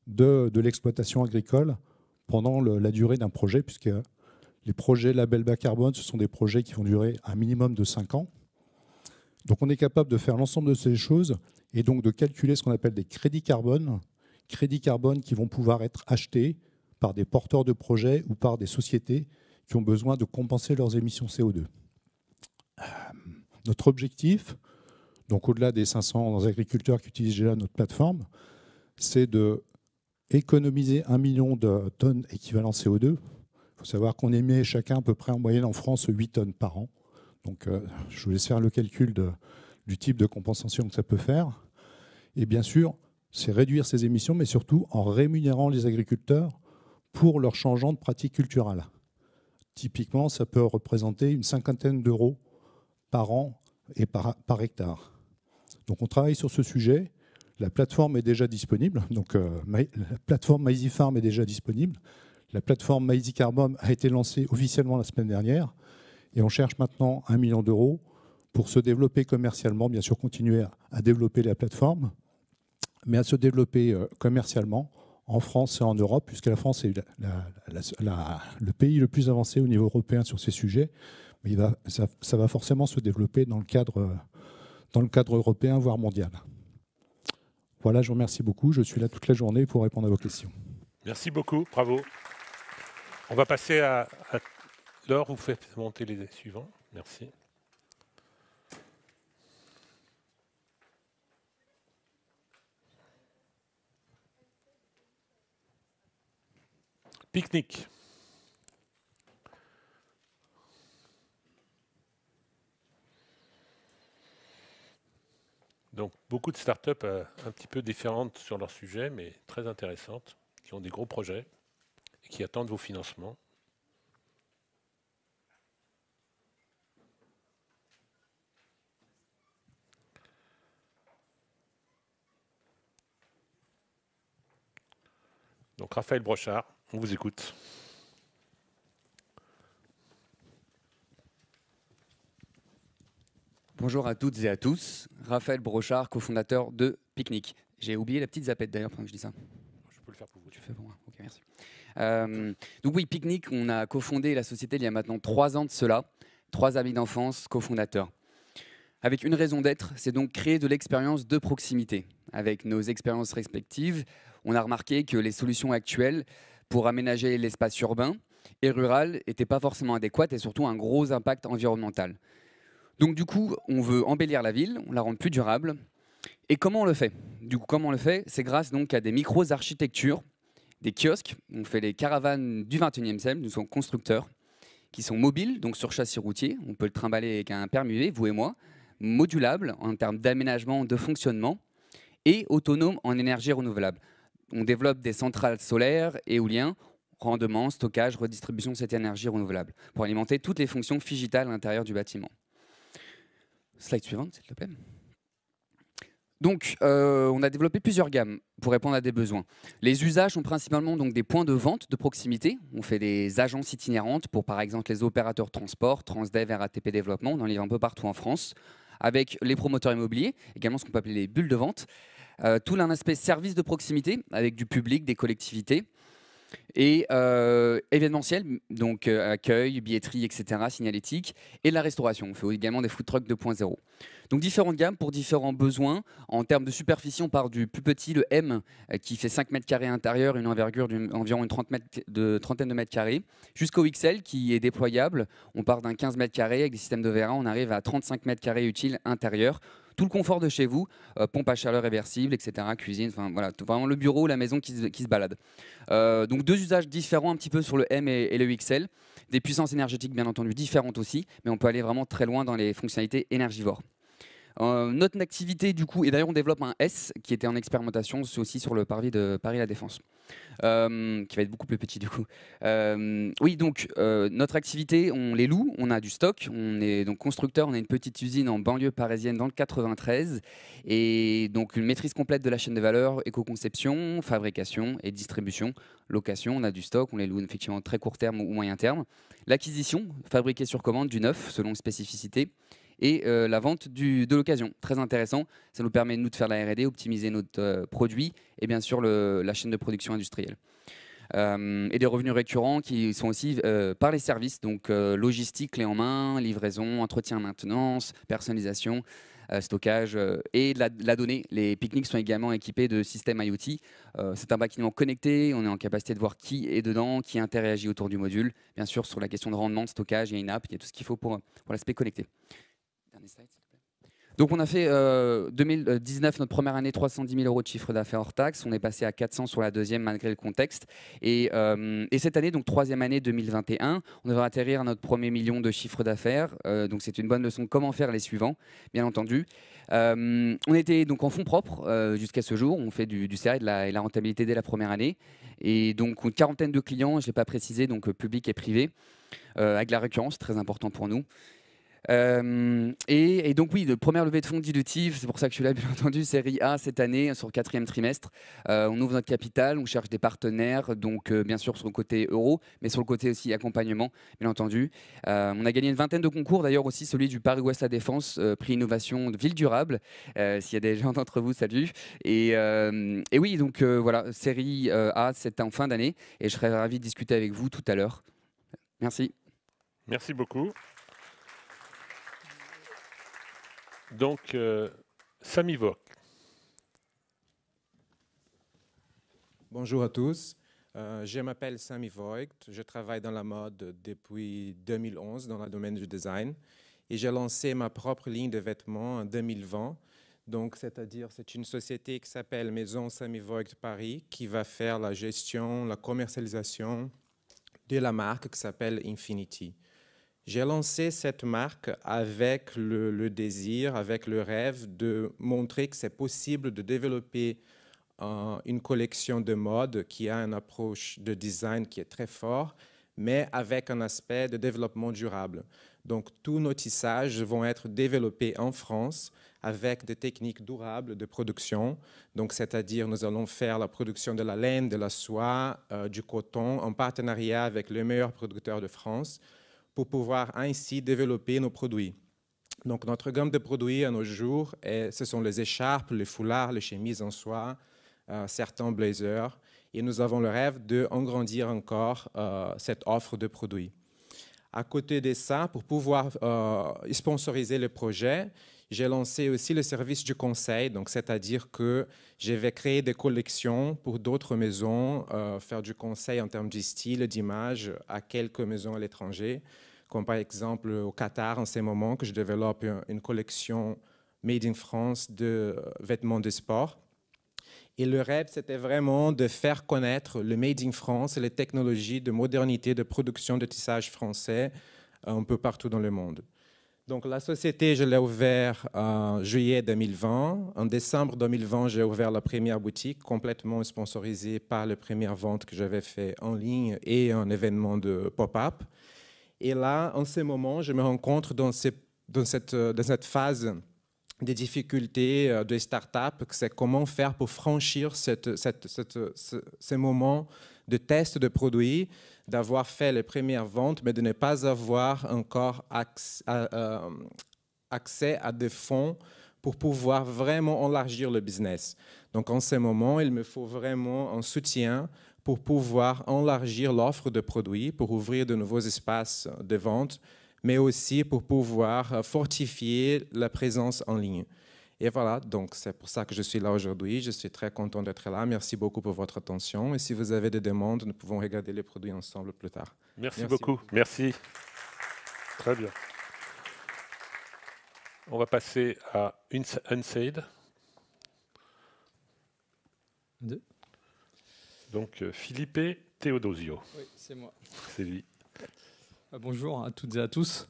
de l'exploitation agricole pendant la durée d'un projet, puisque les projets label bas carbone, ce sont des projets qui vont durer un minimum de 5 ans. Donc on est capable de faire l'ensemble de ces choses et donc de calculer ce qu'on appelle des crédits carbone qui vont pouvoir être achetés par des porteurs de projets ou par des sociétés qui ont besoin de compenser leurs émissions CO2. Notre objectif, donc au-delà des 500 agriculteurs qui utilisent déjà notre plateforme, c'est d'économiser 1 million de tonnes équivalent CO2. Il faut savoir qu'on émet chacun à peu près en moyenne en France 8 tonnes par an. Donc je vous laisse faire le calcul du type de compensation que ça peut faire. Et bien sûr, c'est réduire ces émissions, mais surtout en rémunérant les agriculteurs pour leur changement de pratique culturelle. Typiquement, ça peut représenter une 50aine d'euros par an et par hectare. Donc on travaille sur ce sujet. La plateforme est déjà disponible. Donc la plateforme My Easy Farm est déjà disponible. La plateforme My Easy Carbon a été lancée officiellement la semaine dernière. Et on cherche maintenant 1 million d'euros pour se développer commercialement, bien sûr continuer à développer la plateforme, mais à se développer commercialement en France et en Europe, puisque la France est le pays le plus avancé au niveau européen sur ces sujets. Mais ça va forcément se développer dans le cadre européen, voire mondial. Voilà, je vous remercie beaucoup. Je suis là toute la journée pour répondre à vos questions. Merci beaucoup, bravo. On va passer à Laure, vous faites monter les suivants. Merci. Pique-nique. Donc, beaucoup de startups un petit peu différentes sur leur sujet, mais très intéressantes, qui ont des gros projets et qui attendent vos financements. Donc, Raphaël Brochard, on vous écoute. Bonjour à toutes et à tous. Raphaël Brochard, cofondateur de Pique-nique. J'ai oublié la petite zapette d'ailleurs pendant que je dis ça. Je peux le faire pour vous. Tu fais pour moi. Ok, merci. Donc oui, Pique-nique, on a cofondé la société il y a maintenant 3 ans de cela. 3 amis d'enfance cofondateurs. Avec une raison d'être, c'est donc créer de l'expérience de proximité. Avec nos expériences respectives, on a remarqué que les solutions actuelles pour aménager l'espace urbain et rural n'étaient pas forcément adéquates et surtout un gros impact environnemental. Donc du coup, on veut embellir la ville, on la rendre plus durable. Et comment on le fait? Du coup, comment on le fait? C'est grâce donc à des micro-architectures, des kiosques. On fait les caravanes du 21e siècle, nous sommes constructeurs, qui sont mobiles, donc sur châssis routier. On peut le trimballer avec un permis UV, vous et moi. Modulable en termes d'aménagement, de fonctionnement, et autonome en énergie renouvelable. On développe des centrales solaires, éoliennes, rendement, stockage, redistribution de cette énergie renouvelable, pour alimenter toutes les fonctions digitales à l'intérieur du bâtiment. Slide suivante, s'il te plaît. Donc, on a développé plusieurs gammes pour répondre à des besoins. Les usages sont principalement donc, des points de vente de proximité. On fait des agences itinérantes pour, par exemple, les opérateurs transport, Transdev, RATP Développement. On en livre un peu partout en France, avec les promoteurs immobiliers, également ce qu'on peut appeler les bulles de vente. Tout un aspect service de proximité avec du public, des collectivités. Et événementiel, donc accueil, billetterie, etc., signalétique, et de la restauration. On fait également des food trucks 2.0. Donc différentes gammes pour différents besoins. En termes de superficie, on part du plus petit, le M, qui fait 5 mètres carrés intérieur, une envergure d'environ une trentaine de mètres carrés, jusqu'au XL qui est déployable. On part d'un 15 mètres carrés avec des systèmes de Vera, on arrive à 35 mètres carrés utiles intérieurs. Tout le confort de chez vous, pompe à chaleur réversible, etc., cuisine, enfin voilà, vraiment le bureau, la maison qui se balade. Donc deux usages différents un petit peu sur le M et le XL, des puissances énergétiques bien entendu différentes aussi, mais on peut aller vraiment très loin dans les fonctionnalités énergivores. Notre activité du coup, et d'ailleurs on développe un S qui était en expérimentation, c'est aussi sur le parvis de Paris-La Défense, qui va être beaucoup plus petit du coup. Oui, donc notre activité, on les loue, on a du stock, on est donc constructeur, on a une petite usine en banlieue parisienne dans le 93, et donc une maîtrise complète de la chaîne de valeur, éco-conception, fabrication et distribution, location, on a du stock, on les loue effectivement très court terme ou moyen terme. L'acquisition, fabriquer sur commande du neuf selon spécificité, et la vente de l'occasion. Très intéressant, ça nous permet nous de faire de la R&D, optimiser notre produit et bien sûr la chaîne de production industrielle. Et des revenus récurrents qui sont aussi par les services, donc logistique, clé en main, livraison, entretien, maintenance, personnalisation, stockage et de la donnée. Les pique-niques sont également équipés de systèmes IoT. C'est un bâtiment connecté, on est en capacité de voir qui est dedans, qui interagit autour du module. Bien sûr, sur la question de rendement, de stockage, il y a une app, il y a tout ce qu'il faut pour l'aspect connecté. Donc on a fait 2019, notre première année, 310 000 € de chiffre d'affaires hors taxe. On est passé à 400 sur la deuxième malgré le contexte. Et cette année, donc troisième année 2021, on devrait atterrir à notre premier million de chiffre d'affaires. Donc c'est une bonne leçon de comment faire les suivants, bien entendu. On était donc en fonds propres jusqu'à ce jour. On fait du CA et de la rentabilité dès la première année. Et donc une quarantaine de clients, je ne l'ai pas précisé, donc public et privé, avec la récurrence, très important pour nous. Et donc oui, de première levée de fonds dilutive, c'est pour ça que je suis là bien entendu, série A cette année sur le 4e trimestre. On ouvre notre capital, on cherche des partenaires, donc bien sûr sur le côté euro, mais sur le côté aussi accompagnement, bien entendu. On a gagné une vingtaine de concours, d'ailleurs aussi celui du Paris-Ouest La Défense, prix innovation de ville durable, s'il y a des gens d'entre vous, salut. Et oui, donc voilà, série A, c'est en fin d'année, et je serais ravi de discuter avec vous tout à l'heure. Merci. Merci beaucoup. Donc, Sami Vogt. Bonjour à tous, je m'appelle Sami Vogt, je travaille dans la mode depuis 2011 dans le domaine du design et j'ai lancé ma propre ligne de vêtements en 2020. Donc, c'est-à-dire, c'est une société qui s'appelle Maison Sami Vogt Paris qui va faire la gestion, la commercialisation de la marque qui s'appelle Infinity. J'ai lancé cette marque avec le désir, avec le rêve de montrer que c'est possible de développer une collection de mode qui a une approche de design qui est très fort, mais avec un aspect de développement durable. Donc, tous nos tissages vont être développés en France avec des techniques durables de production. Donc, c'est-à-dire, nous allons faire la production de la laine, de la soie, du coton, en partenariat avec les meilleurs producteurs de France, pour pouvoir ainsi développer nos produits. Donc, notre gamme de produits à nos jours, ce sont les écharpes, les foulards, les chemises en soie, certains blazers. Et nous avons le rêve d'agrandir encore cette offre de produits. À côté de ça, pour pouvoir sponsoriser le projet, j'ai lancé aussi le service du conseil. Donc, c'est-à-dire que je vais créer des collections pour d'autres maisons, faire du conseil en termes de style, d'image à quelques maisons à l'étranger, comme par exemple au Qatar en ce moment, que je développe une collection Made in France de vêtements de sport. Et le rêve, c'était vraiment de faire connaître le Made in France et les technologies de modernité de production de tissage français un peu partout dans le monde. Donc, la société, je l'ai ouverte en juillet 2020. En décembre 2020, j'ai ouvert la première boutique, complètement sponsorisée par les premières ventes que j'avais fait en ligne et un événement de pop-up. Et là, en ce moment, je me rencontre dans cette phase des difficultés de start-up, c'est comment faire pour franchir ces moments de test de produits, d'avoir fait les premières ventes, mais de ne pas avoir encore accès à des fonds pour pouvoir vraiment élargir le business. Donc en ce moment, il me faut vraiment un soutien pour pouvoir élargir l'offre de produits, pour ouvrir de nouveaux espaces de vente, mais aussi pour pouvoir fortifier la présence en ligne. Et voilà, donc c'est pour ça que je suis là aujourd'hui. Je suis très content d'être là. Merci beaucoup pour votre attention. Et si vous avez des demandes, nous pouvons regarder les produits ensemble plus tard. Merci beaucoup. Merci. Très bien. On va passer à Unsaid. Donc Philippe Teodosio. Oui, c'est moi. C'est lui. Bonjour à toutes et à tous.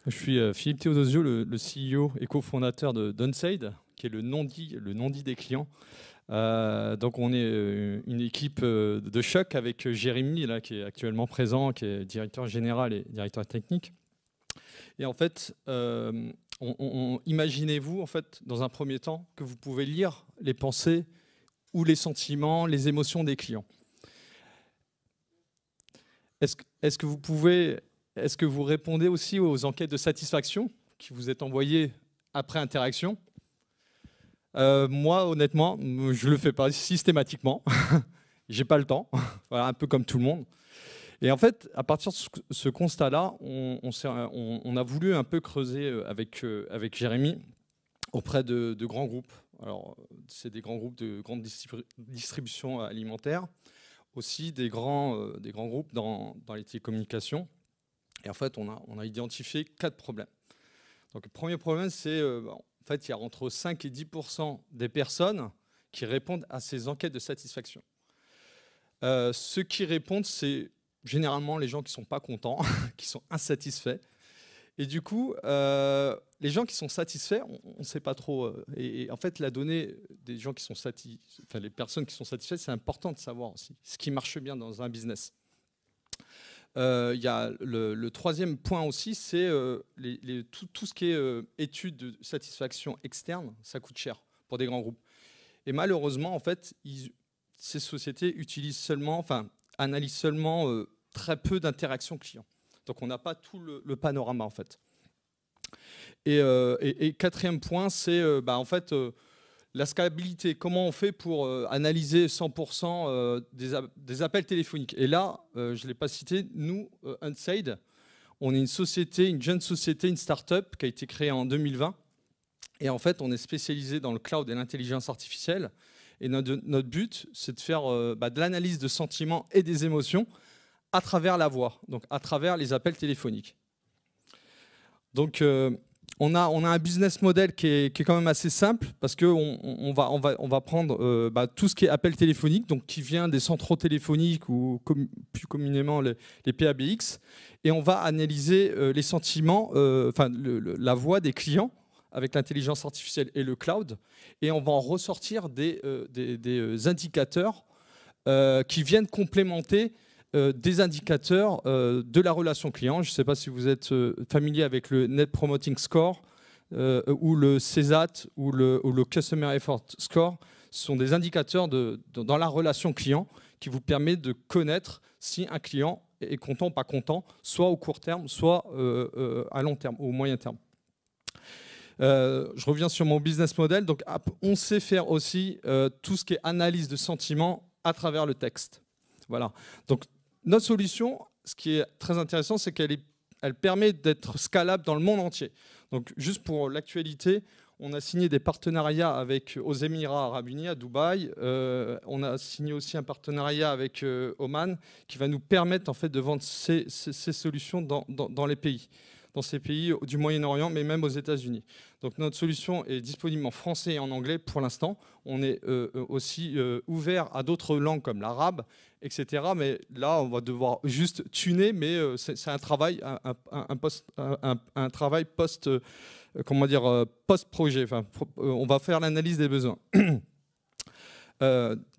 Je suis Philippe Teodosio, le CEO et cofondateur de Unsaid, qui est le non-dit des clients. Donc on est une équipe de choc avec Jérémy, là, qui est actuellement présent, qui est directeur général et directeur technique. Et en fait, imaginez-vous, en fait, dans un premier temps, que vous pouvez lire les pensées ou les sentiments, les émotions des clients. Est-ce que vous répondez aussi aux enquêtes de satisfaction qui vous est envoyées après interaction? Moi, honnêtement, je ne le fais pas systématiquement. J'ai pas le temps, voilà, un peu comme tout le monde. Et en fait, à partir de ce constat-là, on a voulu un peu creuser avec Jérémy auprès de grands groupes. Alors, c'est des grands groupes de grande distribution alimentaire, aussi des grands groupes dans les télécommunications. Et en fait, on a identifié 4 problèmes. Donc, le premier problème, c'est en fait, il y a entre 5 et 10% des personnes qui répondent à ces enquêtes de satisfaction. Ceux qui répondent, c'est généralement les gens qui ne sont pas contents, qui sont insatisfaits. Et du coup, les gens qui sont satisfaits, on ne sait pas trop. Et en fait, la donnée des gens qui sont satisfaits, enfin les personnes qui sont satisfaites, c'est important de savoir aussi ce qui marche bien dans un business. Il y a le troisième point aussi, c'est tout ce qui est études de satisfaction externe, ça coûte cher pour des grands groupes. Et malheureusement, en fait, ces sociétés analysent seulement très peu d'interactions clients. Donc on n'a pas tout le panorama en fait. Et quatrième point, c'est en fait la scalabilité. Comment on fait pour analyser 100% des appels téléphoniques? Et là, je ne l'ai pas cité, nous, Unsaid, on est une société, une jeune société, une start-up qui a été créée en 2020. Et en fait, on est spécialisé dans le cloud et l'intelligence artificielle. Et notre but, c'est de faire de l'analyse de sentiments et des émotions à travers la voix, donc à travers les appels téléphoniques. Donc, on a un business model qui est quand même assez simple parce qu'on va prendre tout ce qui est appel téléphonique, donc qui vient des centraux téléphoniques ou plus communément les PABX, et on va analyser les sentiments, la voix des clients avec l'intelligence artificielle et le cloud, et on va en ressortir des indicateurs qui viennent complémenter des indicateurs de la relation client. Je ne sais pas si vous êtes familier avec le Net Promoting Score ou le CSAT ou le Customer Effort Score. Ce sont des indicateurs dans la relation client qui vous permettent de connaître si un client est content ou pas content, soit au court terme, soit à long terme, au moyen terme. Je reviens sur mon business model. Donc, on sait faire aussi tout ce qui est analyse de sentiments à travers le texte. Voilà. Donc, notre solution, ce qui est très intéressant, c'est qu'elle permet d'être scalable dans le monde entier. Donc, juste pour l'actualité, on a signé des partenariats aux Émirats Arabes Unis, à Dubaï. On a signé aussi un partenariat avec Oman qui va nous permettre en fait, de vendre ces solutions dans les pays. Dans ces pays du Moyen-Orient, mais même aux États-Unis. Donc notre solution est disponible en français et en anglais pour l'instant. On est aussi ouvert à d'autres langues comme l'arabe, etc. Mais là, on va devoir juste tuner, mais c'est un travail, un travail post-projet. Enfin, on va faire l'analyse des besoins.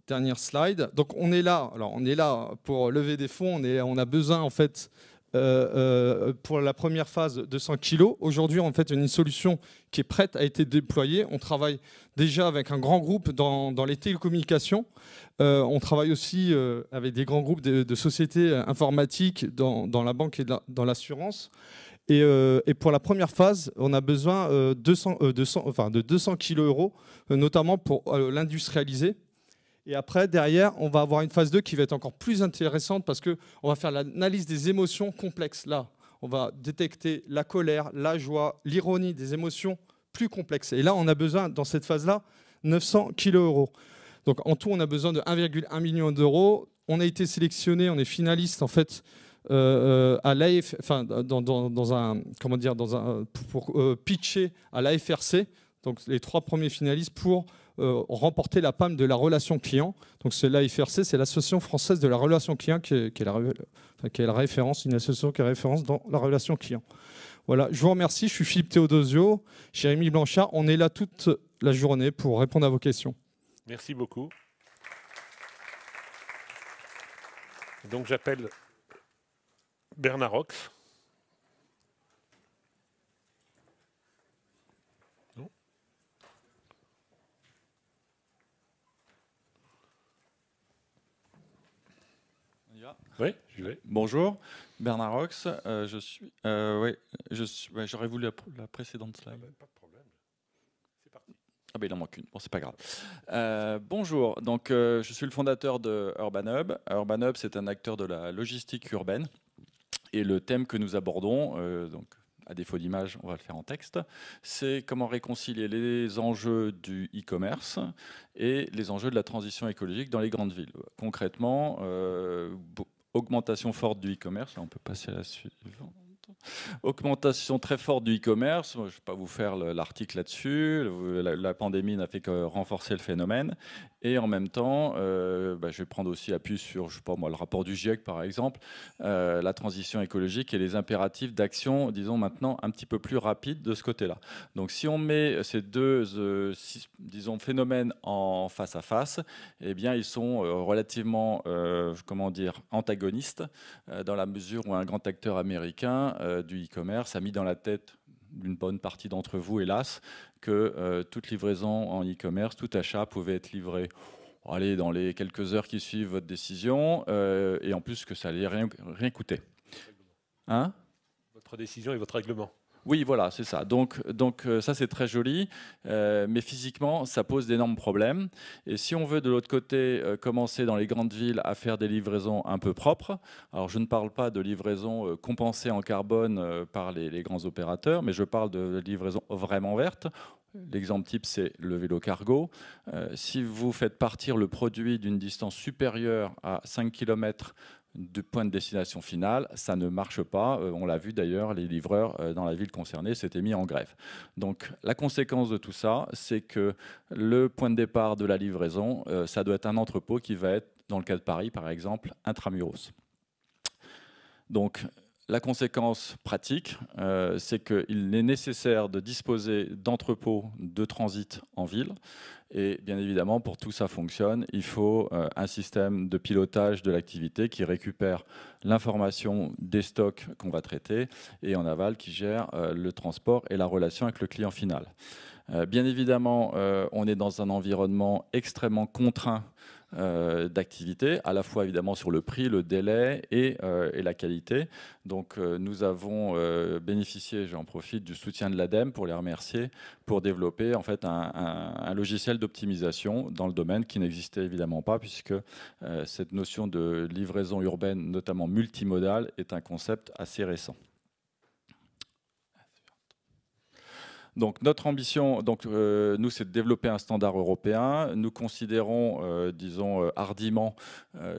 Dernière slide. Donc on est là. Alors on est là pour lever des fonds. On a besoin en fait. Pour la première phase de 100 kg. Aujourd'hui, en fait, une solution qui est prête a été déployée. On travaille déjà avec un grand groupe dans les télécommunications. On travaille aussi avec des grands groupes de sociétés informatiques dans la banque et dans l'assurance. Et pour la première phase, on a besoin de 200 kg notamment pour l'industrialiser. Et après, derrière, on va avoir une phase 2 qui va être encore plus intéressante parce qu'on va faire l'analyse des émotions complexes. Là, on va détecter la colère, la joie, l'ironie, des émotions plus complexes. Et là, on a besoin, dans cette phase-là, 900 kg. Donc en tout, on a besoin de 1,1 million d'euros. On a été sélectionné, on est finaliste en fait à l'AF, enfin pour pitcher à l'AFRC. Donc les 3 premiers finalistes pour remporter la palme de la relation client. Donc c'est l'AFRC, c'est l'Association française de la relation client qui est la référence, une association qui est référence dans la relation client. Voilà, je vous remercie. Je suis Philippe Théodosio, Jérémy Blanchard. On est là toute la journée pour répondre à vos questions. Merci beaucoup. Donc j'appelle Bernard Rox. Non. On y va ? Oui, j'y vais. Bonjour, Bernard Rox. J'aurais voulu la précédente slide. Pas de problème. C'est parti. Ah ben il en manque une, bon c'est pas grave. Bonjour, donc je suis le fondateur de Urban Hub. Urban Hub, c'est un acteur de la logistique urbaine. Et le thème que nous abordons, donc à défaut d'image, on va le faire en texte, c'est comment réconcilier les enjeux du e-commerce et les enjeux de la transition écologique dans les grandes villes. Concrètement, augmentation forte du e-commerce, on peut passer à la suivante. Augmentation très forte du e-commerce, je ne vais pas vous faire l'article là-dessus, la pandémie n'a fait que renforcer le phénomène, et en même temps, je vais prendre aussi appui sur, je sais pas moi, le rapport du GIEC par exemple, la transition écologique et les impératifs d'action, disons maintenant, un petit peu plus rapides de ce côté-là. Donc si on met ces deux disons, phénomènes en face à face, eh bien ils sont relativement antagonistes, dans la mesure où un grand acteur américain du e-commerce a mis dans la tête d'une bonne partie d'entre vous, hélas, que toute livraison en e-commerce, tout achat pouvait être livré dans les quelques heures qui suivent votre décision, et en plus que ça allait rien coûter. Hein ? Votre décision et votre règlement. Oui, voilà, c'est ça. Donc ça, c'est très joli, mais physiquement, ça pose d'énormes problèmes. Et si on veut, de l'autre côté, commencer dans les grandes villes à faire des livraisons un peu propres, alors je ne parle pas de livraisons compensées en carbone par les grands opérateurs, mais je parle de livraisons vraiment vertes. L'exemple type, c'est le vélo cargo. Si vous faites partir le produit d'une distance supérieure à 5 km de point de destination finale, ça ne marche pas. On l'a vu d'ailleurs, les livreurs dans la ville concernée s'étaient mis en grève. Donc la conséquence de tout ça, c'est que le point de départ de la livraison, ça doit être un entrepôt qui va être, dans le cas de Paris par exemple, intramuros. Donc la conséquence pratique, c'est qu'il est nécessaire de disposer d'entrepôts de transit en ville. Et bien évidemment, pour que tout ça fonctionne, il faut un système de pilotage de l'activité qui récupère l'information des stocks qu'on va traiter et en aval qui gère le transport et la relation avec le client final. Bien évidemment, on est dans un environnement extrêmement contraint d'activité, à la fois évidemment sur le prix, le délai et la qualité. Donc nous avons bénéficié, j'en profite, du soutien de l'ADEME pour les remercier, pour développer en fait un logiciel d'optimisation dans le domaine qui n'existait évidemment pas, puisque cette notion de livraison urbaine, notamment multimodale, est un concept assez récent. Donc notre ambition, nous, c'est de développer un standard européen. Nous considérons, disons hardiment,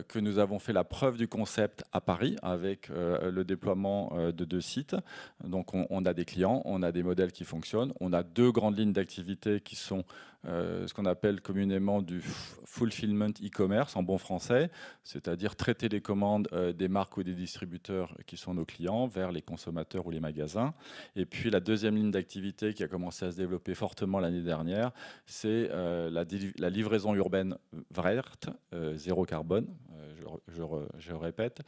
que nous avons fait la preuve du concept à Paris avec le déploiement de 2 sites. Donc on a des clients, on a des modèles qui fonctionnent, on a 2 grandes lignes d'activité qui sont ce qu'on appelle communément du fulfillment e-commerce en bon français, c'est-à-dire traiter les commandes des marques ou des distributeurs qui sont nos clients vers les consommateurs ou les magasins. Et puis la deuxième ligne d'activité qui a commencé à se développer fortement l'année dernière, c'est la livraison urbaine verte, zéro carbone, je répète,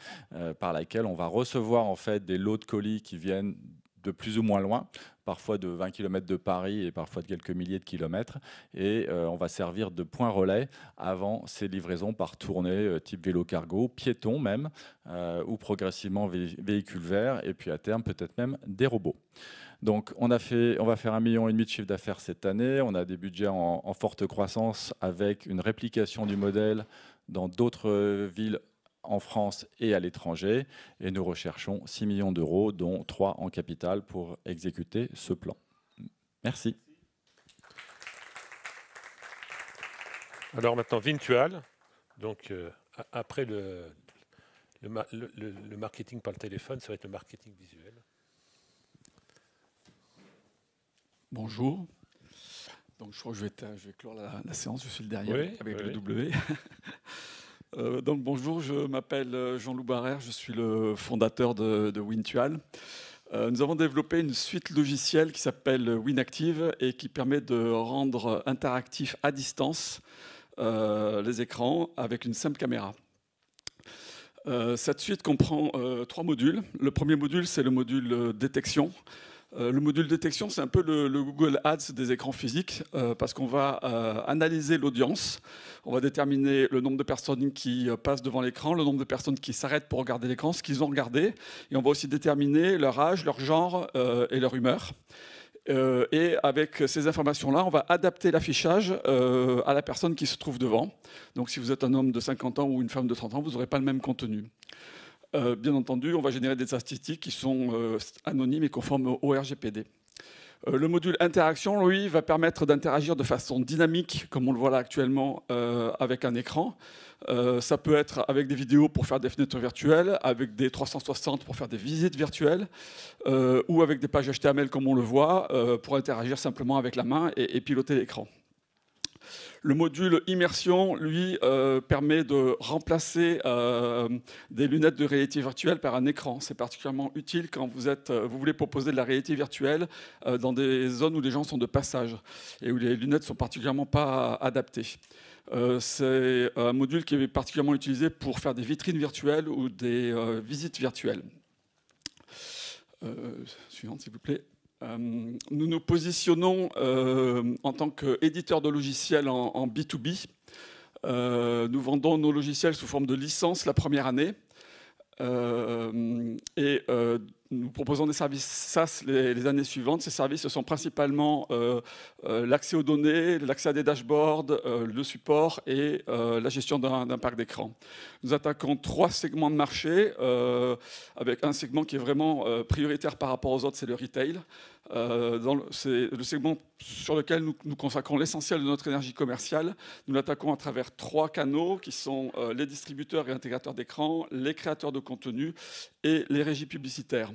par laquelle on va recevoir en fait des lots de colis qui viennent de plus ou moins loin, parfois de 20 km de Paris et parfois de quelques milliers de kilomètres. Et on va servir de point relais avant ces livraisons par tournée type vélo cargo, piéton même, ou progressivement véhicules verts, et puis à terme peut-être même des robots. Donc on va faire 1,5 million de chiffre d'affaires cette année. On a des budgets en forte croissance avec une réplication du modèle dans d'autres villes en France et à l'étranger. Et nous recherchons 6 millions d'euros, dont 3 en capital pour exécuter ce plan. Merci. Alors maintenant, Vintual. Donc après le marketing par le téléphone, ça va être le marketing visuel. Bonjour. Donc je crois que je vais clore la séance. Je suis le dernier avec le W. Donc bonjour, je m'appelle Jean-Loup Barrère, je suis le fondateur de Wintual. Nous avons développé une suite logicielle qui s'appelle WinActive et qui permet de rendre interactifs à distance les écrans avec une simple caméra. Cette suite comprend 3 modules. Le premier module, c'est le module détection. Le module détection, c'est un peu le Google Ads des écrans physiques parce qu'on va analyser l'audience. On va déterminer le nombre de personnes qui passent devant l'écran, le nombre de personnes qui s'arrêtent pour regarder l'écran, ce qu'ils ont regardé. Et on va aussi déterminer leur âge, leur genre et leur humeur. Et avec ces informations-là, on va adapter l'affichage à la personne qui se trouve devant. Donc si vous êtes un homme de 50 ans ou une femme de 30 ans, vous n'aurez pas le même contenu. Bien entendu, on va générer des statistiques qui sont anonymes et conformes au RGPD. Le module interaction, lui, va permettre d'interagir de façon dynamique, comme on le voit là actuellement, avec un écran. Ça peut être avec des vidéos pour faire des fenêtres virtuelles, avec des 360 pour faire des visites virtuelles, ou avec des pages HTML, comme on le voit, pour interagir simplement avec la main et piloter l'écran. Le module immersion, lui, permet de remplacer des lunettes de réalité virtuelle par un écran. C'est particulièrement utile quand vous voulez proposer de la réalité virtuelle dans des zones où les gens sont de passage et où les lunettes ne sont particulièrement pas adaptées. C'est un module qui est particulièrement utilisé pour faire des vitrines virtuelles ou des visites virtuelles. Suivante, s'il vous plaît. Nous nous positionnons en tant qu'éditeur de logiciels en B2B. Nous vendons nos logiciels sous forme de licence la première année. Et nous proposons des services SaaS les années suivantes. Ces services, ce sont principalement l'accès aux données, l'accès à des dashboards, le support et la gestion d'un parc d'écran. Nous attaquons 3 segments de marché, avec un segment qui est vraiment prioritaire par rapport aux autres, c'est le retail. C'est le segment sur lequel nous consacrons l'essentiel de notre énergie commerciale. Nous l'attaquons à travers 3 canaux qui sont les distributeurs et intégrateurs d'écran, les créateurs de contenu et les régies publicitaires.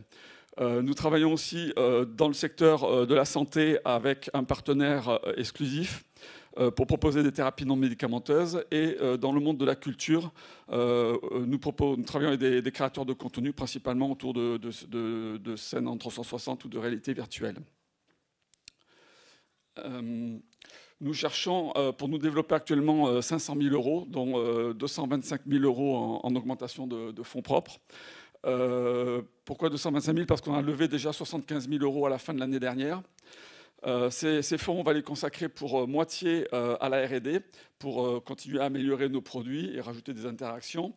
Nous travaillons aussi dans le secteur de la santé avec un partenaire exclusif pour proposer des thérapies non médicamenteuses. Et dans le monde de la culture, nous travaillons avec des créateurs de contenu, principalement autour de scènes en 360 ou de réalité virtuelle. Nous cherchons, pour nous développer actuellement, 500 000 euros, dont 225 000 euros en augmentation de fonds propres. Pourquoi 225 000 ? Parce qu'on a levé déjà 75 000 euros à la fin de l'année dernière. Ces fonds, on va les consacrer pour moitié à la R&D, pour continuer à améliorer nos produits et rajouter des interactions,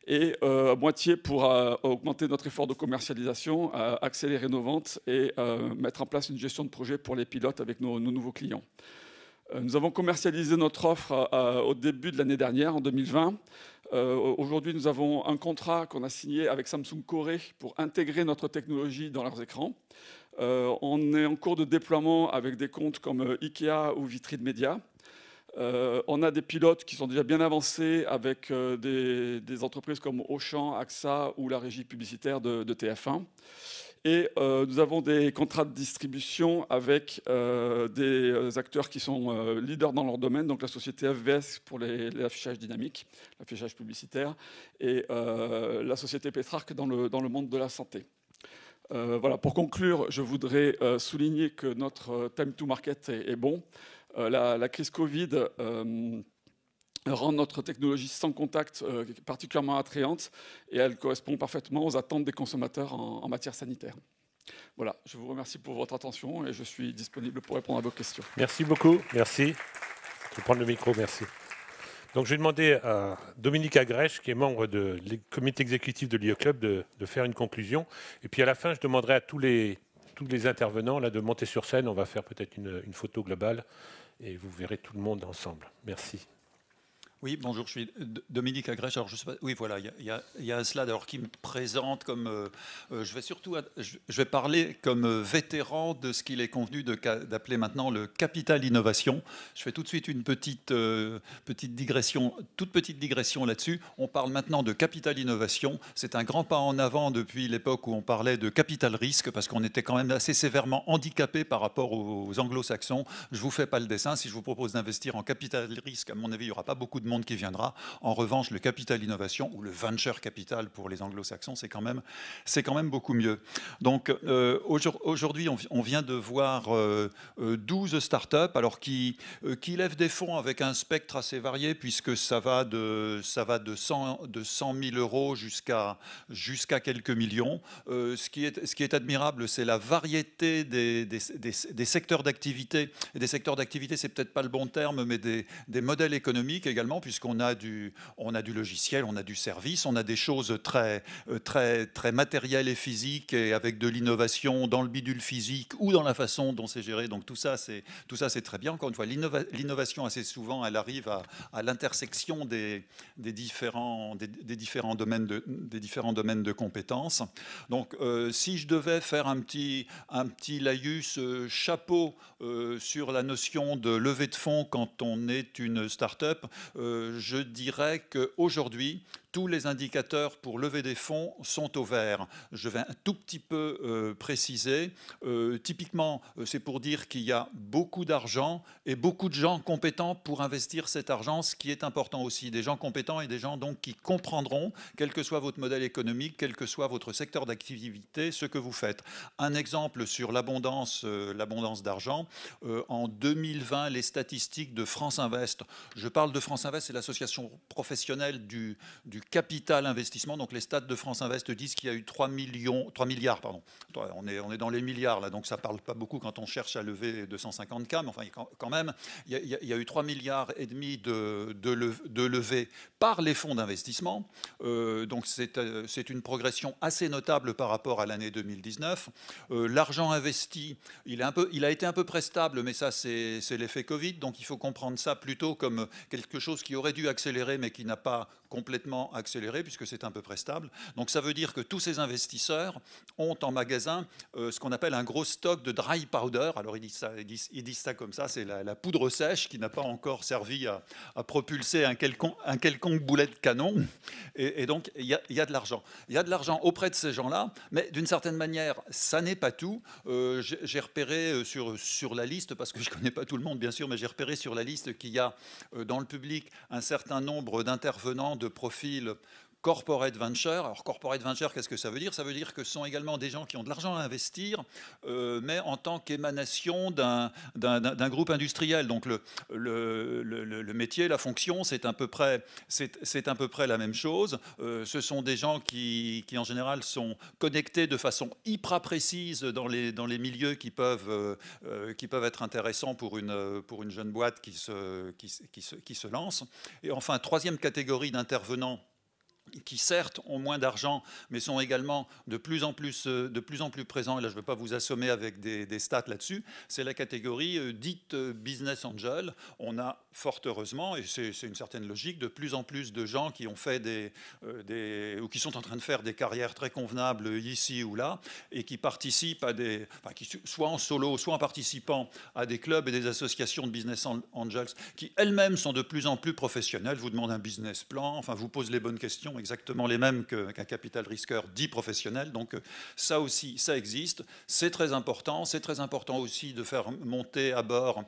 et moitié pour augmenter notre effort de commercialisation, accélérer nos ventes et mettre en place une gestion de projet pour les pilotes avec nos nouveaux clients. Nous avons commercialisé notre offre au début de l'année dernière, en 2020. Aujourd'hui, nous avons un contrat qu'on a signé avec Samsung Corée pour intégrer notre technologie dans leurs écrans. On est en cours de déploiement avec des comptes comme Ikea ou Vitrine Média. On a des pilotes qui sont déjà bien avancés avec des entreprises comme Auchan, AXA ou la régie publicitaire de TF1. Et nous avons des contrats de distribution avec des acteurs qui sont leaders dans leur domaine, donc la société FVS pour l'affichage dynamique, l'affichage publicitaire, et la société Petrarch dans le monde de la santé. Voilà, pour conclure, je voudrais souligner que notre time to market est bon. La crise Covid rend notre technologie sans contact particulièrement attrayante et elle correspond parfaitement aux attentes des consommateurs en matière sanitaire. Voilà, je vous remercie pour votre attention et je suis disponible pour répondre à vos questions. Merci beaucoup, merci. Je vais prendre le micro, merci. Donc je vais demander à Dominique Agrèche, qui est membre du comité exécutif de l'IE Club, de faire une conclusion. Et puis à la fin, je demanderai à tous les intervenants là, de monter sur scène. On va faire peut-être une photo globale et vous verrez tout le monde ensemble. Merci. Oui, bonjour, je suis Dominique Agrèche. Alors, je sais pas, oui, voilà, il y a un slide alors, qui me présente comme... je vais parler comme vétéran de ce qu'il est convenu d'appeler maintenant le capital innovation. Je fais tout de suite une toute petite digression là-dessus. On parle maintenant de capital innovation. C'est un grand pas en avant depuis l'époque où on parlait de capital risque, parce qu'on était quand même assez sévèrement handicapé par rapport aux anglo-saxons. Je ne vous fais pas le dessin. Si je vous propose d'investir en capital risque, à mon avis, il n'y aura pas beaucoup de monde qui viendra. En revanche, le capital innovation ou le venture capital pour les anglo-saxons, c'est quand même beaucoup mieux. Donc aujourd'hui, on vient de voir 12 startups alors qui lèvent des fonds avec un spectre assez varié, puisque ça va de 100 000 euros jusqu'à quelques millions. Ce qui est admirable, c'est la variété des secteurs d'activité. Et des secteurs d'activité, c'est peut-être pas le bon terme, mais des modèles économiques également, puisqu'on a du logiciel, on a du service, on a des choses très matérielles et physiques, et avec de l'innovation dans le bidule physique ou dans la façon dont c'est géré. Donc tout ça, c'est très bien. Encore une fois, l'innovation, assez souvent, elle arrive à l'intersection des différents domaines de compétences. Donc, si je devais faire un petit laïus chapeau sur la notion de levée de fonds quand on est une start-up, je dirais qu'aujourd'hui, tous les indicateurs pour lever des fonds sont au vert. Je vais un tout petit peu préciser. Typiquement, c'est pour dire qu'il y a beaucoup d'argent et beaucoup de gens compétents pour investir cet argent, ce qui est important aussi. Des gens compétents et des gens donc qui comprendront, quel que soit votre modèle économique, quel que soit votre secteur d'activité, ce que vous faites. Un exemple sur l'abondance d'argent. En 2020, les statistiques de France Invest. Je parle de France Invest, c'est l'association professionnelle du capital investissement. Donc les stats de France Invest disent qu'il y a eu 3 milliards. On est dans les milliards là, donc ça ne parle pas beaucoup quand on cherche à lever 250K, mais enfin quand même, il y a eu 3,5 milliards de levées par les fonds d'investissement. Donc c'est une progression assez notable par rapport à l'année 2019. L'argent investi, il a été un peu près stable, mais ça c'est l'effet Covid, donc il faut comprendre ça plutôt comme quelque chose qui aurait dû accélérer, mais qui n'a pas complètement accéléré, puisque c'est à peu près stable. Donc ça veut dire que tous ces investisseurs ont en magasin ce qu'on appelle un gros stock de dry powder. Alors ils disent ça comme ça, c'est la poudre sèche qui n'a pas encore servi à propulser un quelconque boulet de canon. Et donc il y a de l'argent. Il y a de l'argent auprès de ces gens-là, mais d'une certaine manière, ça n'est pas tout. J'ai repéré sur la liste, parce que je ne connais pas tout le monde bien sûr, mais j'ai repéré sur la liste qu'il y a dans le public un certain nombre d'intervenants de profil corporate venture. Alors corporate venture, qu'est-ce que ça veut dire? Ça veut dire que ce sont également des gens qui ont de l'argent à investir, mais en tant qu'émanation d'un groupe industriel. Donc le métier, la fonction, c'est à peu près la même chose. Ce sont des gens qui en général sont connectés de façon hyper précise dans les milieux qui peuvent être intéressants pour une jeune boîte qui se lance. Et enfin, troisième catégorie d'intervenants qui certes ont moins d'argent, mais sont également de plus en plus présents, et là je ne vais pas vous assommer avec des stats là-dessus, c'est la catégorie dite business angel. On a fort heureusement, et c'est une certaine logique, de plus en plus de gens qui ont fait ou qui sont en train de faire des carrières très convenables ici ou là, et qui participent soit en solo, soit en participant à des clubs et des associations de business angels, qui elles-mêmes sont de plus en plus professionnelles, vous demandent un business plan, enfin vous posent les bonnes questions, exactement les mêmes qu'un capital risqueur dit professionnel. Donc ça aussi, ça existe. C'est très important. C'est très important aussi de faire monter à bord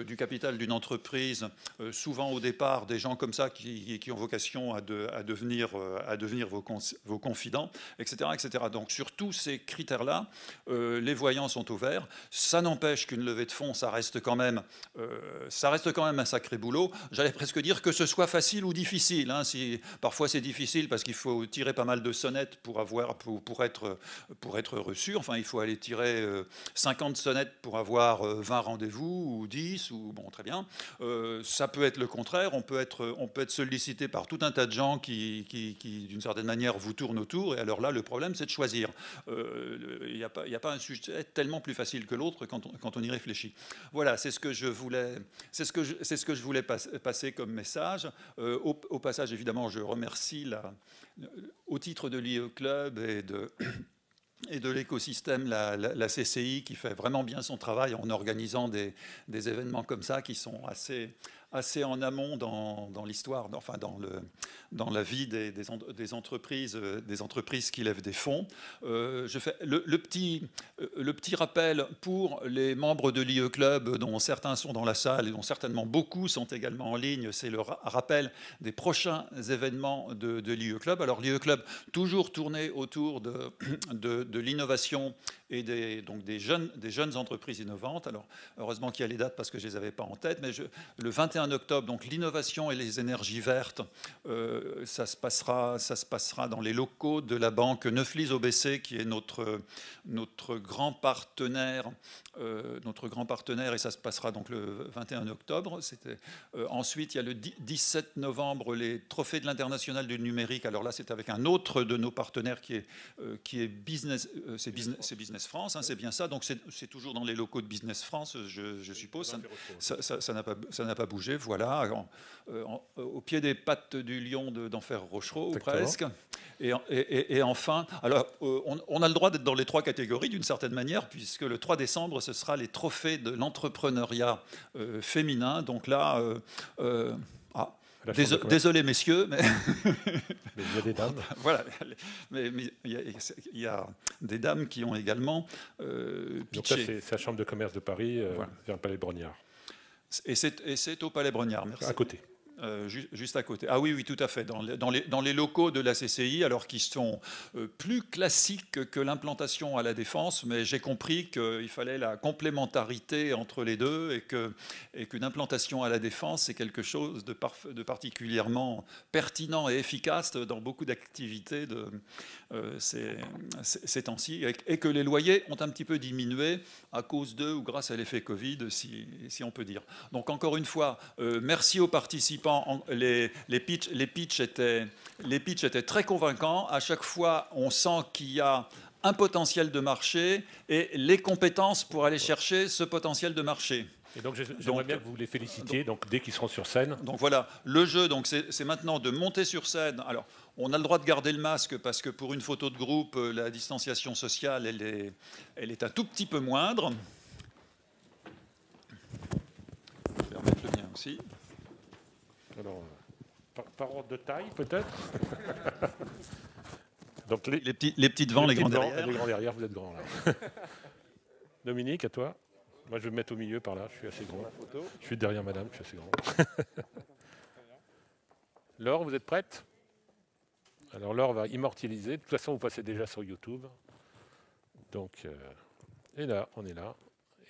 du capital d'une entreprise, souvent au départ, des gens comme ça qui ont vocation à devenir vos confidents, etc., etc. Donc sur tous ces critères-là, les voyants sont au vert. Ça n'empêche qu'une levée de fonds, ça reste quand même un sacré boulot. J'allais presque dire que ce soit facile ou difficile. Parfois c'est difficile difficile parce qu'il faut tirer pas mal de sonnettes pour être reçu. Enfin, il faut aller tirer 50 sonnettes pour avoir 20 rendez-vous ou 10 ou bon, très bien. Ça peut être le contraire. On peut être sollicité par tout un tas de gens qui d'une certaine manière vous tournent autour. Et alors là, le problème, c'est de choisir. Il n'y a pas un sujet tellement plus facile que l'autre quand on y réfléchit. Voilà, c'est ce que je voulais passer comme message. Au passage, évidemment, je remercie au titre de l'IE Club et de l'écosystème, la CCI, qui fait vraiment bien son travail en organisant des événements comme ça qui sont assez en amont dans l'histoire, enfin dans la vie des entreprises qui lèvent des fonds. Je fais le petit rappel pour les membres de l'IE Club, dont certains sont dans la salle et dont certainement beaucoup sont également en ligne. C'est le rappel des prochains événements de l'IE Club. Alors l'IE Club, toujours tourné autour de l'innovation et des jeunes entreprises innovantes. Alors heureusement qu'il y a les dates parce que je ne les avais pas en tête, mais le 21 octobre, donc l'innovation et les énergies vertes, ça se passera dans les locaux de la banque Neuflis OBC, qui est notre grand partenaire, et ça se passera donc le 21 octobre. Ensuite, il y a le 17 novembre les trophées de l'international du numérique. Alors là, c'est avec un autre de nos partenaires qui est Business France, hein, c'est bien ça. Donc c'est toujours dans les locaux de Business France, je suppose. Ça n'a pas bougé. Voilà, au pied des pattes du lion d'Enfer Rochereau, presque. Et enfin, alors on a le droit d'être dans les trois catégories d'une certaine manière, puisque le 3 décembre, ce sera les trophées de l'entrepreneuriat féminin. Donc là, désolé messieurs, mais il y a des dames. Voilà, mais il y a des dames qui ont également pitché. Donc là, c'est la Chambre de commerce de Paris, voilà. Vers le Palais Brognard. Et c'est au Palais Brognard, merci. À côté. Juste à côté. Ah oui, tout à fait. Dans les locaux de la CCI, alors qui sont plus classiques que l'implantation à la Défense, mais j'ai compris qu'il fallait la complémentarité entre les deux et qu'une implantation à la Défense, c'est quelque chose de particulièrement pertinent et efficace dans beaucoup d'activités ces temps-ci, et que les loyers ont un petit peu diminué à cause d'eux ou grâce à l'effet Covid, si on peut dire. Donc encore une fois, merci aux participants. Les pitchs étaient très convaincants. À chaque fois, on sent qu'il y a un potentiel de marché et les compétences pour aller chercher ce potentiel de marché. Et donc j'aimerais bien que vous les félicitiez dès qu'ils seront sur scène. Donc voilà, le jeu, c'est maintenant de monter sur scène. Alors, on a le droit de garder le masque parce que pour une photo de groupe, la distanciation sociale, elle est un tout petit peu moindre. Je vais remettre le mien aussi. Alors, par ordre de taille, peut-être. Donc les petits devant, les grands derrière. Les grands derrière, vous êtes grands là. Dominique, à toi. Moi, je vais me mettre au milieu par là, je suis assez grand. Je suis derrière madame, je suis assez grand. Laure, vous êtes prête? Alors Laure va immortaliser. De toute façon, vous passez déjà sur YouTube. Donc, et là, on est là.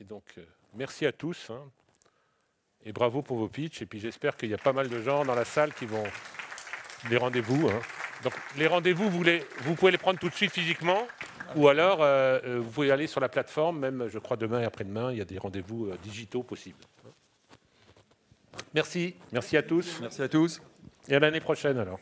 Et donc, merci à tous. Hein. Et bravo pour vos pitchs. Et puis j'espère qu'il y a pas mal de gens dans la salle qui vont... Les rendez-vous. Hein. Donc les rendez-vous, vous pouvez les prendre tout de suite physiquement. Ou alors, vous pouvez aller sur la plateforme, même, je crois, demain et après-demain, il y a des rendez-vous digitaux possibles. Merci. Merci à tous. Merci à tous. Et à l'année prochaine, alors.